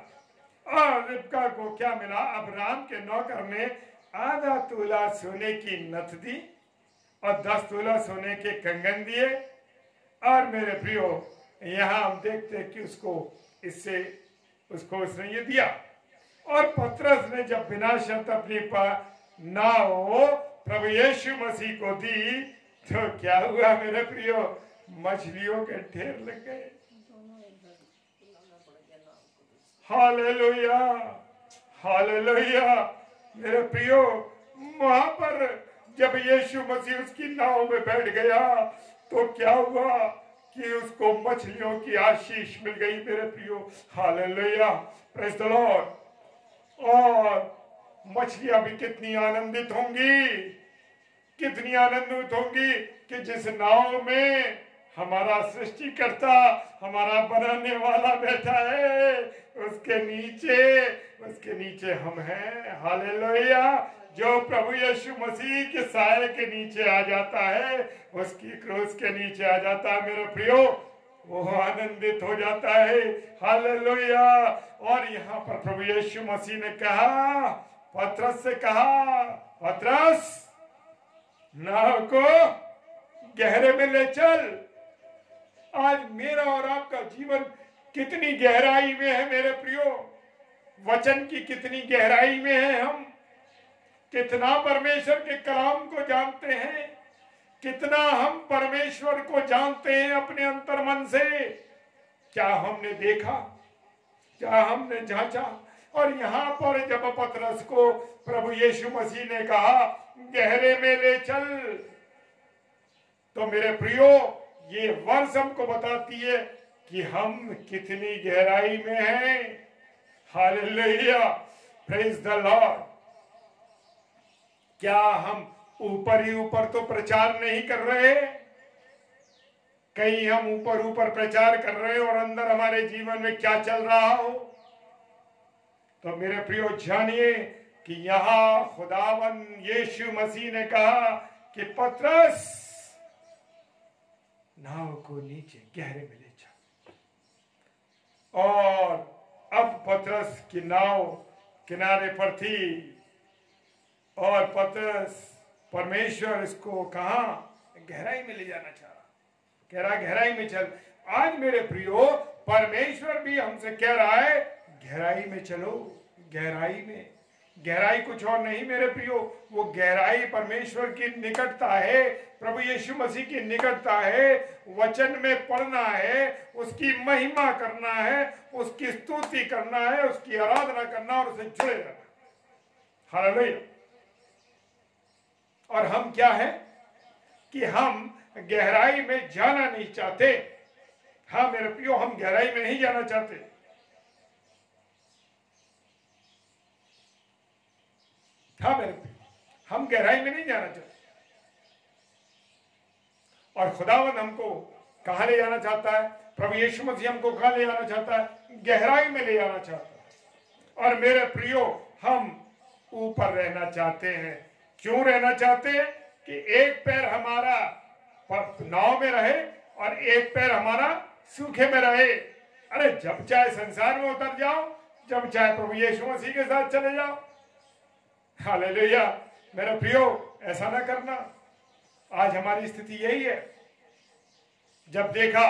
और रिबका को क्या मिला, अब्राहम के नौकर ने आधा तोला सोने की नथ दी और 10 तोला सोने के कंगन दिए। और मेरे प्रियो, यहां हम देखते हैं कि उसने ये दिया। और पतरस ने जब बिना शर्त अपनी नाव प्रभु यीशु मसीह को दी तो क्या हुआ मेरे प्रियो, मछलियों के ढेर लग गए। Hallelujah, hallelujah. मेरे प्रियो, वहां पर जब यीशु मसीह उसकी नाव में बैठ गया तो क्या हुआ कि उसको मछलियों की आशीष मिल गई मेरे प्रियो, हालेलुया, प्रेज द लॉर्ड। और मछलियां भी कितनी आनंदित होंगी, कितनी आनंदित होंगी कि जिस नाव में हमारा सृष्टिकर्ता, हमारा बनाने वाला बैठा है, उसके नीचे हम हैं। हालेलुया। जो प्रभु यीशु मसीह के साये के नीचे आ जाता है, उसकी क्रूस के नीचे आ जाता है मेरे प्रियो, वो आनंदित हो जाता है। हालेलुया। और यहाँ पर प्रभु यीशु मसीह ने कहा, पतरस से कहा, पतरस नाव को गहरे में ले चल। आज मेरा और आपका जीवन कितनी गहराई में है मेरे प्रियो, वचन की कितनी गहराई में है। हम कितना परमेश्वर के कलाम को जानते हैं, कितना हम परमेश्वर को जानते हैं अपने अंतर मन से। क्या हमने देखा, क्या हमने जांचा। और यहाँ पर जब पतरस को प्रभु यीशु मसीह ने कहा गहरे में ले चल, तो मेरे प्रियो, ये वर्ष हमको बताती है कि हम कितनी गहराई में हैं। Hallelujah, praise the Lord. क्या हम ऊपर ही ऊपर तो प्रचार नहीं कर रहे, कहीं हम ऊपर प्रचार कर रहे और अंदर हमारे जीवन में क्या चल रहा हो। तो मेरे प्रियो जानिए कि यहां खुदावन यीशु मसीह ने कहा कि पतरस नाव को नीचे गहरे में ले जा। और अब पतरस की नाव किनारे पर थी और पतरस परमेश्वर इसको कहा गहराई में ले जाना चाह रहा, कह रहा गहराई में चल। आज मेरे प्रियो परमेश्वर भी हमसे कह रहा है गहराई में चलो, गहराई में। गहराई कुछ और नहीं मेरे प्रियो, वो गहराई परमेश्वर की निकटता है, प्रभु यीशु मसीह की निकटता है, वचन में पढ़ना है, उसकी महिमा करना है, उसकी स्तुति करना है, उसकी आराधना करना और उसे जुड़े रहना। हालेलुया। और हम क्या है कि हम गहराई में जाना नहीं चाहते। हाँ मेरे प्रियो, हम गहराई में नहीं जाना चाहते। हाँ मेरे प्रियो, हम गहराई में नहीं जाना चाहते। और खुदावंद हमको कहां ले जाना चाहता है? प्रभु यीशु मसीह हमको कहां ले जाना चाहता है? गहराई में ले जाना चाहता है। और मेरे प्रियो, हम ऊपर रहना चाहते हैं। क्यों रहना चाहते हैं? कि एक पैर हमारा नाव में रहे और एक पैर हमारा सूखे में रहे। अरे जब चाहे संसार में उतर जाओ, जब चाहे प्रभु यीशु मसीह के साथ चले जाओ। हालेलुया। मेरे प्रियो, ऐसा ना करना। आज हमारी स्थिति यही है। जब देखा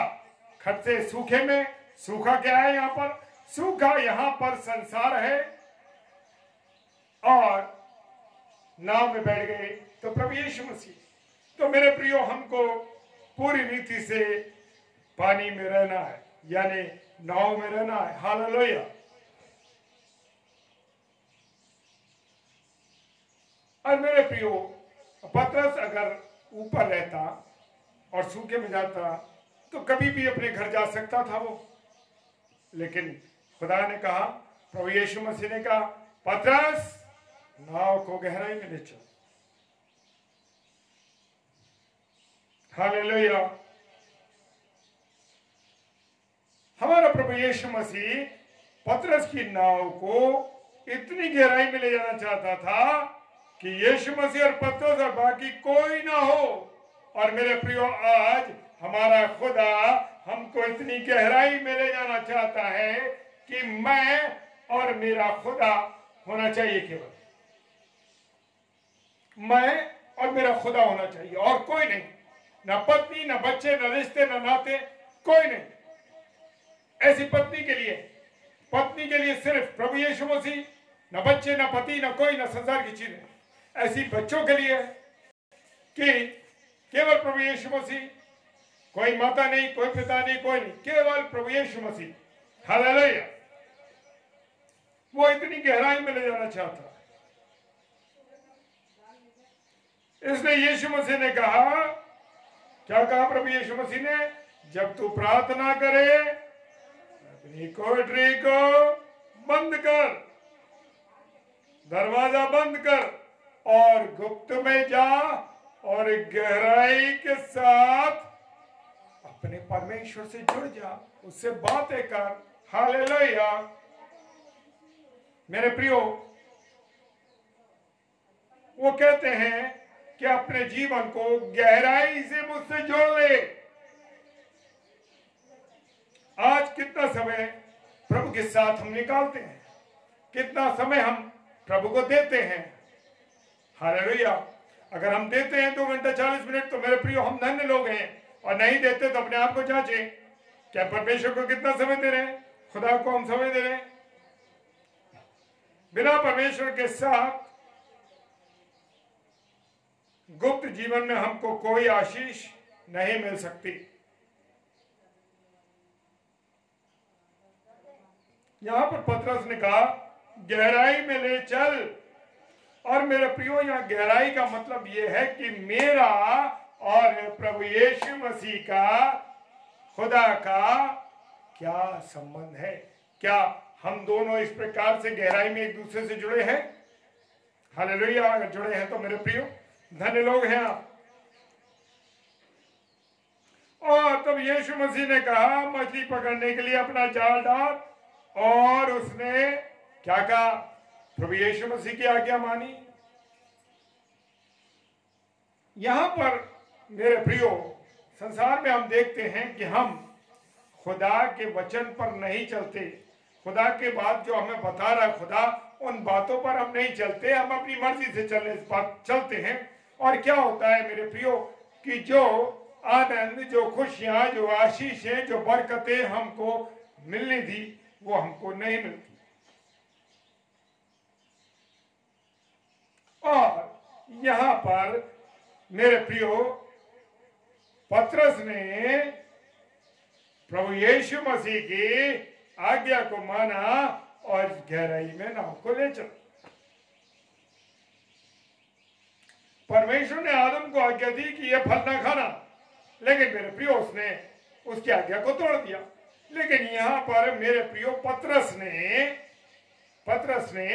खट से सूखे में, सूखा क्या है यहाँ पर? सूखा यहाँ पर संसार है। और नाव में बैठ गए तो प्रभु यीशु मसीह। तो मेरे प्रियो, हमको पूरी रीति से पानी में रहना है, यानी नाव में रहना है। हालेलुया। और मेरे प्रियो, पतरस अगर ऊपर रहता और सूखे में जाता तो कभी भी अपने घर जा सकता था वो। लेकिन खुदा ने कहा, प्रभु यीशु मसीह ने कहा, पतरस नाव को गहराई में ले चल। हालेलुया। हमारा प्रभु यीशु मसीह पतरस की नाव को इतनी गहराई में ले जाना चाहता था कि यीशु मसीह और पतरस और बाकी कोई ना हो। और मेरे प्रियो, आज हमारा खुदा हमको इतनी गहराई में ले जाना चाहता है कि मैं और मेरा खुदा होना चाहिए। केवल मैं और मेरा खुदा होना चाहिए, और कोई नहीं। ना पत्नी, ना बच्चे, ना रिश्ते, ना नाते, कोई नहीं। ऐसी पत्नी के लिए सिर्फ प्रभु यीशु मसीह। ना बच्चे, ना पति, ना कोई, ना संसार की चीजें। ऐसी बच्चों के लिए कि केवल प्रभु यीशु मसीह, कोई माता नहीं, कोई पिता नहीं, कोई नहीं, केवल प्रभु यीशु मसीह। हालेलुया। वो इतनी गहराई में ले जाना चाहता। इसलिए यीशु मसीह ने कहा, क्या कहा प्रभु यीशु मसीह ने? जब तू प्रार्थना करे अपनी कोठरी को बंद कर, दरवाजा बंद कर और गुप्त में जा और गहराई के साथ अपने परमेश्वर से जुड़ जा, उससे बातें कर। हालेलुया। मेरे प्रियो, वो कहते हैं कि अपने जीवन को गहराई से मुझसे जोड़ ले। आज कितना समय प्रभु के साथ हम निकालते हैं, कितना समय हम प्रभु को देते हैं। हालेलुया। अगर हम देते हैं 2 घंटा 40 मिनट तो मेरे प्रियो हम धन्य लोग हैं। और नहीं देते तो अपने आप को जांचें, क्या परमेश्वर को कितना समय दे रहे हैं, खुदा को हम समय दे रहे हैं? बिना परमेश्वर के साथ गुप्त जीवन में हमको कोई आशीष नहीं मिल सकती। यहां पर पतरस ने कहा गहराई में ले चल। और मेरे प्रियो, यहां गहराई का मतलब यह है कि मेरा और प्रभु यीशु मसीह का, खुदा का क्या संबंध है। क्या हम दोनों इस प्रकार से गहराई में एक दूसरे से जुड़े हैं? हालेलुया। अगर जुड़े हैं तो मेरे प्रियो धन्य लोग हैं आप। और तब यीशु मसीह ने कहा, मछली पकड़ने के लिए अपना जाल डाल। और उसने क्या कहा? प्रभु यीशु मसीह की आज्ञा मानी। यहां पर मेरे प्रियो, संसार में हम देखते हैं कि हम खुदा के वचन पर नहीं चलते, खुदा के बात जो हमें बता रहा है खुदा, उन बातों पर हम नहीं चलते, हम अपनी मर्जी से चलते हैं। और क्या होता है मेरे प्रियो कि जो आनंद, जो खुशियां, जो आशीषें, जो बरकतें हमको मिलनी थी वो हमको नहीं मिलती। और यहां पर मेरे प्रियो पतरस ने प्रभु यीशु मसीह की आज्ञा को माना और गहराई में नाव को ले चला। परमेश्वर ने आदम को आज्ञा दी कि यह फल ना खाना, लेकिन मेरे प्रियो उसने उसकी आज्ञा को तोड़ दिया। लेकिन यहां पर मेरे प्रियो पतरस ने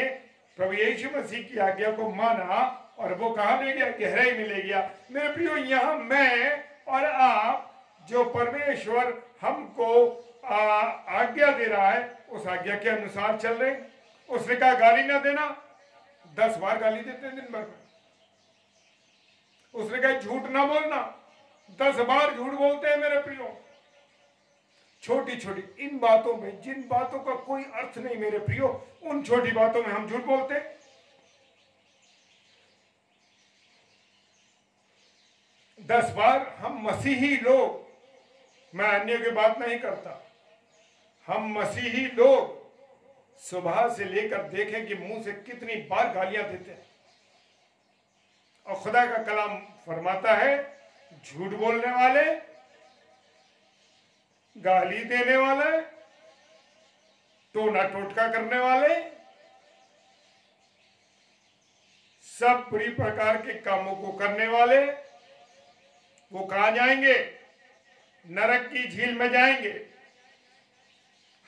प्रभु यीशु मसीह की आज्ञा को माना और वो कहां ले गया? गहराई में ले गया। मेरे प्रियो यहां मैं और आप, जो परमेश्वर हमको आज्ञा दे रहा है, उस आज्ञा के अनुसार चल रहे। उसने कहा गाली ना देना, 10 बार गाली देते हैं दिन भर में। उसने कहा झूठ ना बोलना, 10 बार झूठ बोलते हैं मेरे प्रियो। छोटी छोटी इन बातों में, जिन बातों का कोई अर्थ नहीं मेरे प्रियो, उन छोटी बातों में हम झूठ बोलते हैं। 10 बार हम मसीही लोग, मैं अन्य की बात नहीं करता, हम मसीही लोग सुबह से लेकर देखें कि मुंह से कितनी बार गालियां देते हैं। और खुदा का कलाम फरमाता है झूठ बोलने वाले, गाली देने वाले, टोना टोटका करने वाले, सब बुरी प्रकार के कामों को करने वाले, वो कहां जाएंगे? नरक की झील में जाएंगे।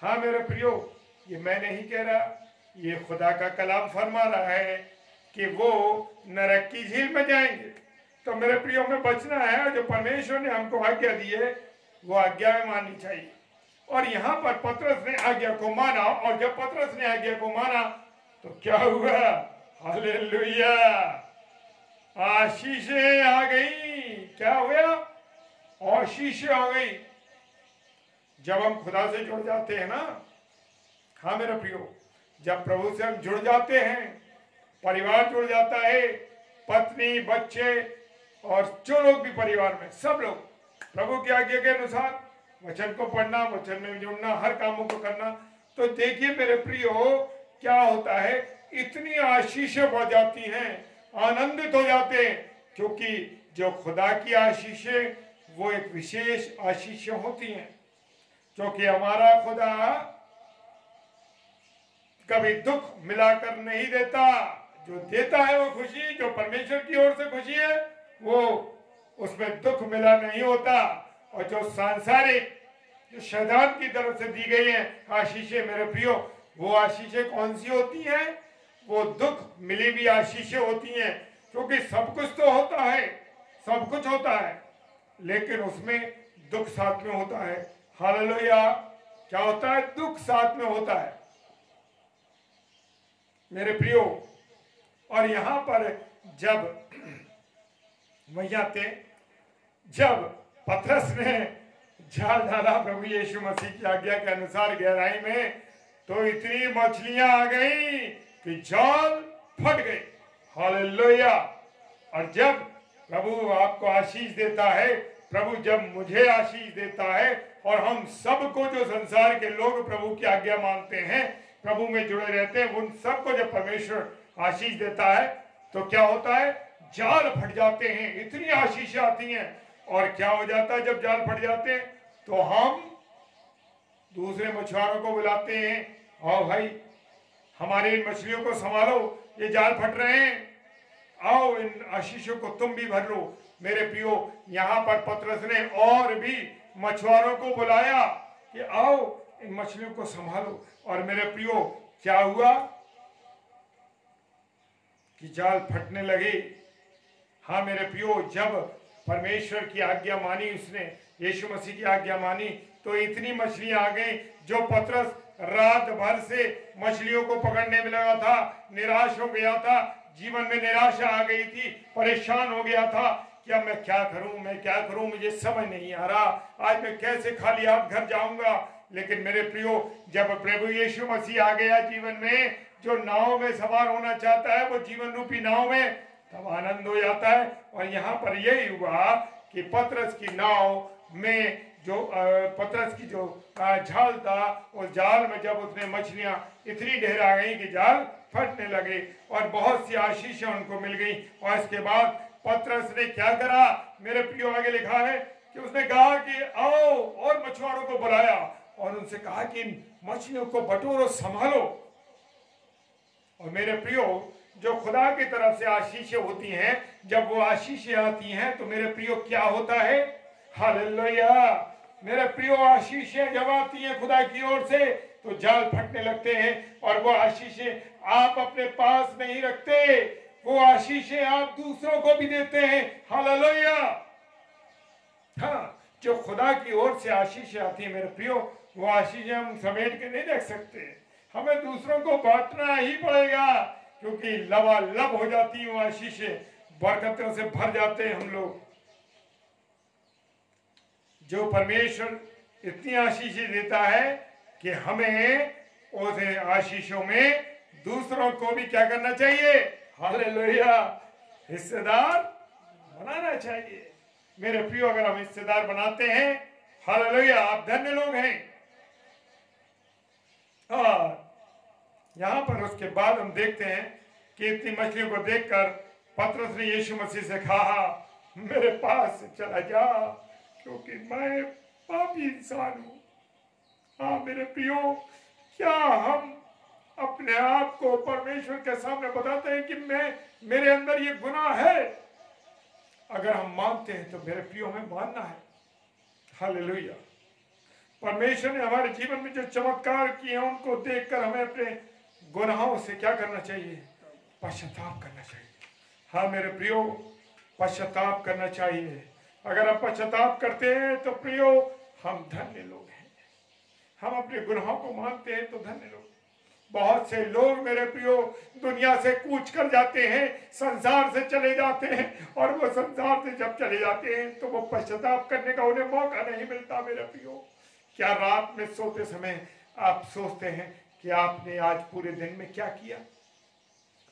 हाँ मेरे प्रियो, ये मैं नहीं कह रहा, ये खुदा का कलाम फरमा रहा है कि वो नरक की झील में जाएंगे। तो मेरे प्रियो में बचना है, जो परमेश्वर ने हमको आज्ञा दी है वो आज्ञा में माननी चाहिए। और यहाँ पर पतरस ने आज्ञा को माना, और जब पतरस ने आज्ञा को माना तो क्या हुआ? हालेलुया, आशीषें आ गई। क्या हुआ? आशीषें आ गई। जब हम खुदा से जुड़ जाते हैं ना, हाँ मेरा प्रियो, जब प्रभु से हम जुड़ जाते हैं, परिवार जुड़ जाता है, पत्नी, बच्चे और जो लोग भी परिवार में, सब लोग प्रभु की आज्ञा के अनुसार वचन को पढ़ना, वचन में जुड़ना, हर कामों को करना, तो देखिए मेरे प्रियो क्या होता है, इतनी आशीषें बढ़ जाती हैं, आनंदित हो जाते हैं, क्योंकि जो खुदा की आशीषें वो एक विशेष आशीषें होती हैं। क्योंकि हमारा खुदा कभी दुख मिलाकर नहीं देता, जो देता है वो खुशी, जो परमेश्वर की ओर से खुशी है वो उसमें दुख मिला नहीं होता। और जो सांसारिक, जो शैतान की तरफ से दी गई है आशीषें मेरे प्रियो, वो आशीषें कौन सी होती हैं? वो दुख मिली भी आशीषें होती हैं। क्योंकि सब कुछ तो होता है, सब कुछ होता है, लेकिन उसमें दुख साथ में होता है। हालेलुया, क्या होता है? दुख साथ में होता है मेरे प्रियो। और यहां पर जब वही आते, जब पतरस ने जाल डाला प्रभु यीशु मसीह की आज्ञा के अनुसार गहराई में, तो इतनी मछलियां आ गई कि जाल फट गए। हालेलुया। और जब प्रभु आपको आशीष देता है, प्रभु जब मुझे आशीष देता है, और हम सबको, जो संसार के लोग प्रभु की आज्ञा मानते हैं, प्रभु में जुड़े रहते हैं, उन सबको जब परमेश्वर आशीष देता है तो क्या होता है? जाल फट जाते हैं, इतनी आशीष आती हैं। और क्या हो जाता है जब जाल फट जाते हैं? तो हम दूसरे मछुआरों को बुलाते हैं, आओ भाई हमारे इन मछलियों को संभालो, ये जाल फट रहे हैं, आओ इन आशीषों को तुम भी भर लो। मेरे प्रियो, यहाँ पर पतरस ने और भी मछुआरों को बुलाया कि आओ इन मछलियों को संभालो। और मेरे प्रियो क्या हुआ कि जाल फटने लगे। हाँ मेरे प्रियो, जब परमेश्वर की आज्ञा मानी, उसने यीशु मसीह की आज्ञा मानी, तो इतनी मछलियां आ गई। जो पतरस रात भर से मछलियों को पकड़ने में लगा था, निराश हो गया था, जीवन में निराशा आ गई थी, परेशान हो गया था कि अब मैं क्या करूं, मुझे समझ नहीं आ रहा, आज मैं कैसे खाली हाथ घर जाऊंगा। लेकिन मेरे प्रियो, जब प्रभु यीशु मसीह आ गया जीवन में, जो नाव में सवार होना चाहता है वो जीवन रूपी नाव में, तब आनंद हो जाता है। और यहाँ पर यही हुआ कि पतरस की नाव में जो पतरस की जो जाल था, उस जाल में जब उसने मछलियां इतनी ढेर आ गई कि जाल फटने लगे और बहुत सी आशीषें उनको मिल गई। और इसके बाद पतरस ने क्या करा, मेरे प्रियो आगे लिखा है कि उसने कहा कि आओ, और मछुआरों को बुलाया और उनसे कहा कि मछलियों को बटोरो, संभालो। और मेरे प्रियो, जो खुदा की तरफ से आशीषें होती हैं, जब वो आशीषें आती हैं तो मेरे प्रियो क्या होता है, हालेलुया। मेरे प्रियो, आशीषें जब आती हैं खुदा की ओर से तो जाल फटने लगते हैं। और वो आशीषें आप अपने पास नहीं रखते, वो आशीषें आप दूसरों को भी देते हैं, हालेलुया। हाँ, जो खुदा की ओर से आशीषें आती है मेरे प्रियो, वो आशीषें हम समेट के नहीं रख सकते, हमें दूसरों को बांटना ही पड़ेगा, क्योंकि लबालब हो जाती है वो आशीषें, बरकतों से भर जाते हैं हम लोग। जो परमेश्वर इतनी आशीषें देता है कि हमें उस आशीषों में दूसरों को भी क्या करना चाहिए, हालेलुया, हिस्सेदार बनाना चाहिए। मेरे प्रियो, अगर हम हिस्सेदार बनाते हैं, हालेलुया, आप धन्य लोग हैं। और यहां पर उसके बाद हम देखते हैं कि इतनी मछलियों को देखकर पतरस ने यीशु मसीह से कहा, मेरे पास से चला जा, क्योंकि मैं पापी इंसान हूं। हाँ मेरे प्रियो, क्या हम अपने आप को परमेश्वर के सामने बताते हैं कि मेरे अंदर ये गुनाह है? अगर हम मानते हैं तो मेरे प्रियो, हमें मानना है, हालेलुया। परमेश्वर ने हमारे जीवन में जो चमत्कार किए हैं, उनको देखकर हमें अपने गुनाहों से क्या करना चाहिए, पश्चाताप करना चाहिए। हाँ मेरे प्रियो, पश्चाताप करना चाहिए। अगर हम पश्चाताप करते हैं तो प्रियो, हम धन्य लोग हैं। हम अपने गुनाहों को मानते हैं तो धन्य लोग। बहुत से लोग मेरे प्रियो दुनिया से कूच कर जाते हैं, संसार से चले जाते हैं, और वो संसार से जब चले जाते हैं तो वो पश्चाताप करने का उन्हें मौका नहीं मिलता। मेरे प्रियो, क्या रात में सोते समय आप सोचते हैं कि आपने आज पूरे दिन में क्या किया,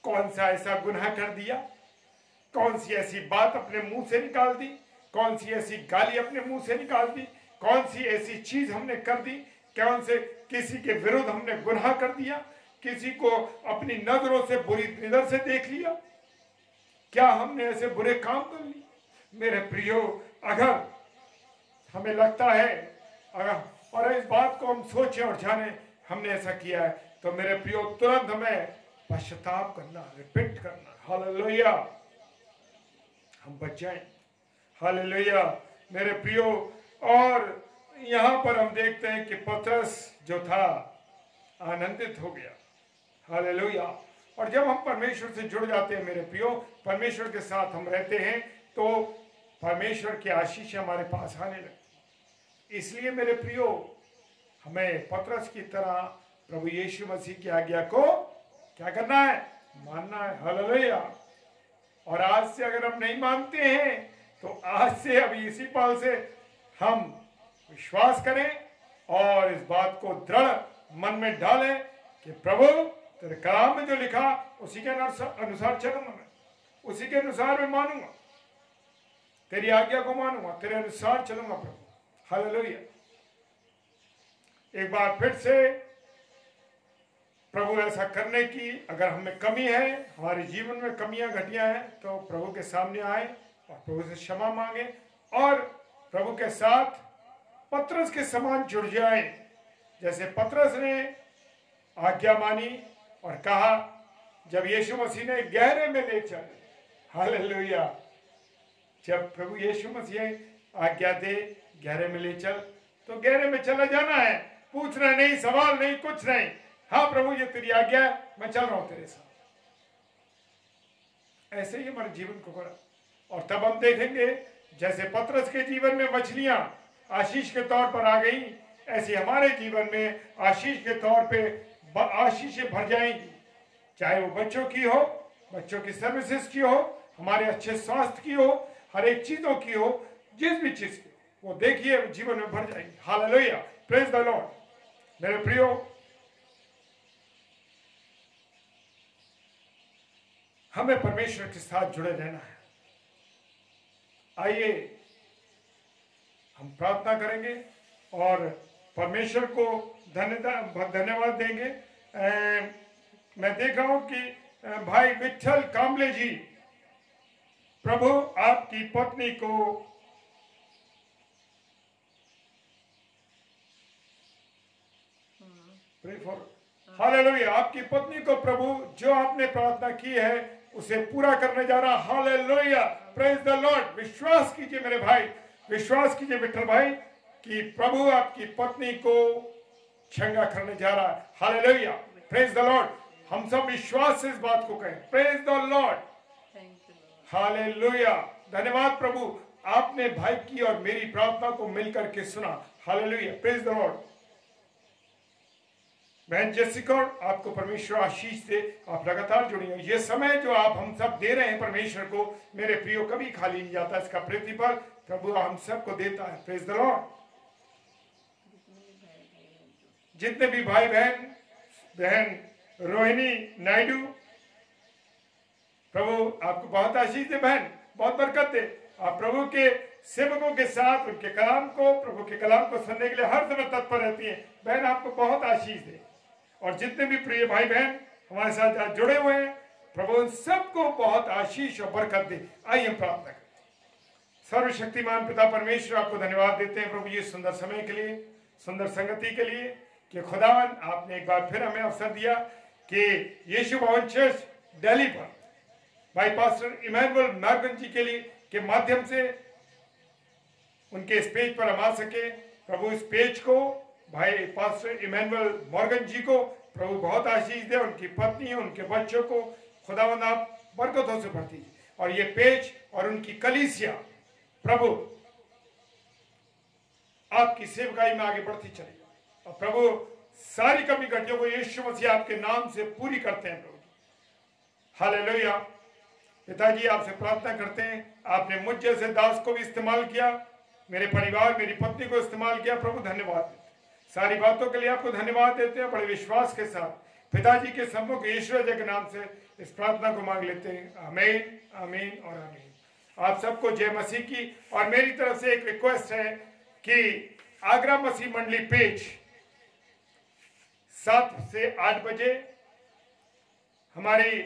कौन सा ऐसा गुनाह कर दिया, कौन सी ऐसी बात अपने मुंह से निकाल दी, कौन सी ऐसी गाली अपने मुंह से निकाल दी, कौन सी ऐसी चीज हमने कर दी, कौन से किसी के विरुद्ध हमने गुनाह कर दिया, किसी को अपनी नजरों से बुरी नजर से देख लिया, क्या हमने ऐसे बुरे काम कर लिए? मेरे प्रियो, अगर हमें लगता है, अगर और इस बात को हम सोचें और जाने हमने ऐसा किया है, तो मेरे प्रियो तुरंत हमें पश्चाताप करना, रिपेंट करना, हालेलुया, हम बच जाएं, हालेलुया। मेरे प्रियो, और यहाँ पर हम देखते हैं कि पतरस जो था आनंदित हो गया, हालेलुया। और जब हम परमेश्वर से जुड़ जाते हैं मेरे प्रियो, परमेश्वर के साथ हम रहते हैं, तो परमेश्वर की आशीष हमारे पास आने लगती। इसलिए मेरे प्रियो, हमें पतरस की तरह प्रभु यीशु मसीह की आज्ञा को क्या करना है, मानना है, हालेलुया। और आज से अगर हम नहीं मानते हैं तो आज से, अभी इसी पल से हम विश्वास करें और इस बात को दृढ़ मन में डालें कि प्रभु तेरे कलाम में जो लिखा उसी के अनुसार चलूंगा, मैं उसी के अनुसार मैं मानूंगा, तेरी आज्ञा को मानूंगा, तेरे अनुसार चलूंगा प्रभु, हालेलुया। एक बार फिर से प्रभु ऐसा करने की अगर हमें कमी है, हमारे जीवन में कमियां घटियां हैं, तो प्रभु के सामने आए और प्रभु से क्षमा मांगे और प्रभु के साथ पतरस के समान जुड़ जाए। जैसे पतरस ने आज्ञा मानी और कहा, जब यीशु मसीह ने गहरे में ले चल, हालेलुया, जब प्रभु यीशु मसीह आज्ञा दे गहरे में ले चल, तो गहरे में चला जाना है, पूछना नहीं, सवाल नहीं, कुछ नहीं। हाँ प्रभु ये तेरी आज्ञा है, मैं चल रहा हूं तेरे साथ। ऐसे ही हमारे जीवन को करा, और तब हम देखेंगे जैसे पतरस के जीवन में मछलियां आशीष के तौर पर आ गई, ऐसे हमारे जीवन में आशीष के तौर पे आशीषें भर जाएंगी। चाहे वो बच्चों की हो, बच्चों की सर्विसेज की हो, हमारे अच्छे स्वास्थ्य की हो, हर एक चीजों की हो, जिस भी चीज की वो देखिए जीवन में भर जाएगी। Hallelujah, praise the Lord. मेरे प्रियो, हमें परमेश्वर के साथ जुड़े रहना है। आइए हम प्रार्थना करेंगे और परमेश्वर को धन्यवाद देंगे। मैं देख रहा हूं कि भाई विठल कांबले जी, प्रभु आपकी पत्नी को हालेलुया, आपकी पत्नी को प्रभु जो आपने प्रार्थना की है उसे पूरा करने जा रहा। Hallelujah, praise the Lord. विश्वास कीजिए मेरे भाई, विश्वास कीजिए विठल भाई कि प्रभु आपकी पत्नी को चंगा करने जा रहा है। Hallelujah, praise the Lord. हम सब विश्वास से इस बात को कहें, प्रेज द लॉर्ड। हालेलुया, धन्यवाद प्रभु, आपने भाई की और मेरी प्रार्थना को मिलकर के सुना। Hallelujah, praise the Lord. बहन जेसिका, आपको परमेश्वर आशीष दे, आप लगातार जुड़ी हैं। ये समय जो आप हम सब दे रहे हैं परमेश्वर को, मेरे प्रियो, कभी खाली नहीं जाता। इसका प्रतिफल प्रभु हम सबको देता है। Praise the Lord. जितने भी भाई बहन रोहिणी नायडू, प्रभु आपको बहुत आशीष दे बहन, बहुत बरकत दे। आप प्रभु के सेवकों के साथ उनके कलाम को, प्रभु के कलाम को सुनने के लिए हर समय तत्पर रहती है। बहन आपको बहुत आशीष दे। और जितने भी प्रिय भाई बहन हमारे साथ जुड़े हुए हैं, प्रभु उन सबको बहुत आशीष और बरकत दे। आइए हम प्रार्थना करें। सर्वशक्तिमान पिता परमेश्वर, आपको धन्यवाद देते हैं प्रभु ये सुंदर समय के लिए, सुंदर संगति के लिए, कि खुदावन आपने एक बार फिर हमें अवसर दिया कि यीशु भवन चर्च दिल्ली पर भाई पास्टर इमैनुअल मॉर्गन जी के लिए के माध्यम से उनके इस पेज पर हम आ सके। प्रभु इस पेज को भाई पास्टर इमैनुअल मॉर्गन जी को प्रभु बहुत आशीष दे, उनकी पत्नी, उनके बच्चों को खुदावंद आप बरकतों से भर दीजिए। और ये पेज और उनकी कलीसिया प्रभु आपकी सेवकाई में आगे बढ़ती चलेगी। और प्रभु सारी कमी घटियों को यीशु मसीह आपके नाम से पूरी करते हैं प्रभु। हालेलुया। पिताजी आपसे प्रार्थना करते हैं, आपने मुझ जैसे दास को भी इस्तेमाल किया, मेरे परिवार, मेरी पत्नी को इस्तेमाल किया। प्रभु धन्यवाद, सारी बातों के लिए आपको धन्यवाद देते हैं। बड़े विश्वास के साथ पिताजी के सम्मुख ईश्वर के नाम से इस प्रार्थना को मांग लेते हैं। आमीन, आमीन और आमीन। आप सबको जय मसीह की। और मेरी तरफ से एक रिक्वेस्ट है कि आगरा मसीह मंडली पेज 7 से 8 बजे हमारी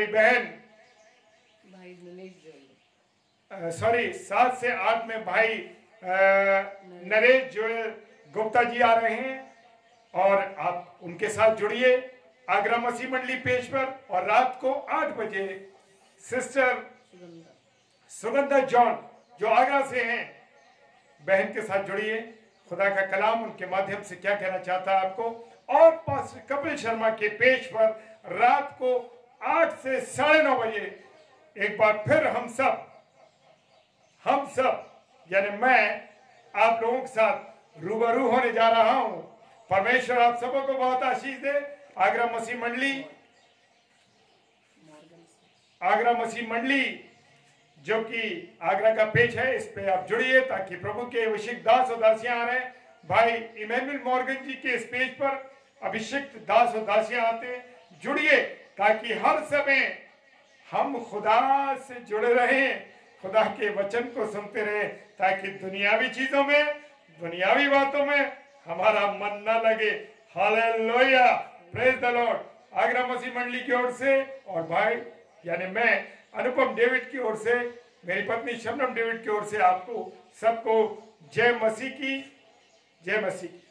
बहन सॉरी 7 से 8 में भाई नरेश जोएल गुप्ता जी आ रहे हैं और आप उनके साथ जुड़िए आगरा मसीह मंडली पेज पर। और रात को 8 बजे सिस्टर सुगंधा जॉन जो आगरा से हैं, बहन के साथ जुड़िए। खुदा का कलाम उनके माध्यम से क्या कहना चाहता है आपको। और पास्टर कपिल शर्मा के पेज पर रात को 8 से 9:30 बजे एक बार फिर हम सब यानी मैं आप लोगों के साथ रूबरू होने जा रहा हूं। परमेश्वर आप सबों को बहुत आशीष दे। आगरा मसीह मंडली जो कि आगरा का पेज है, इस पे आप जुड़िए ताकि प्रभु के अभिषिक्त दास और दासियां आ रहे हैं। भाई इमैनुअल मॉर्गन जी के इस पेज पर अभिषिक्त दास और दासियां आते हैं, जुड़िए ताकि हर समय हम खुदा से जुड़े रहें, खुदा के वचन को सुनते रहे, ताकि दुनियावी चीजों में, दुनियावी बातों में हमारा मन न लगे। Hallelujah, praise the Lord. Agra मसीह मंडली की ओर से और भाई यानी मैं अनुपम डेविड की ओर से, मेरी पत्नी शबनम डेविड की ओर से आपको सबको जय मसीह की, जय मसीह की।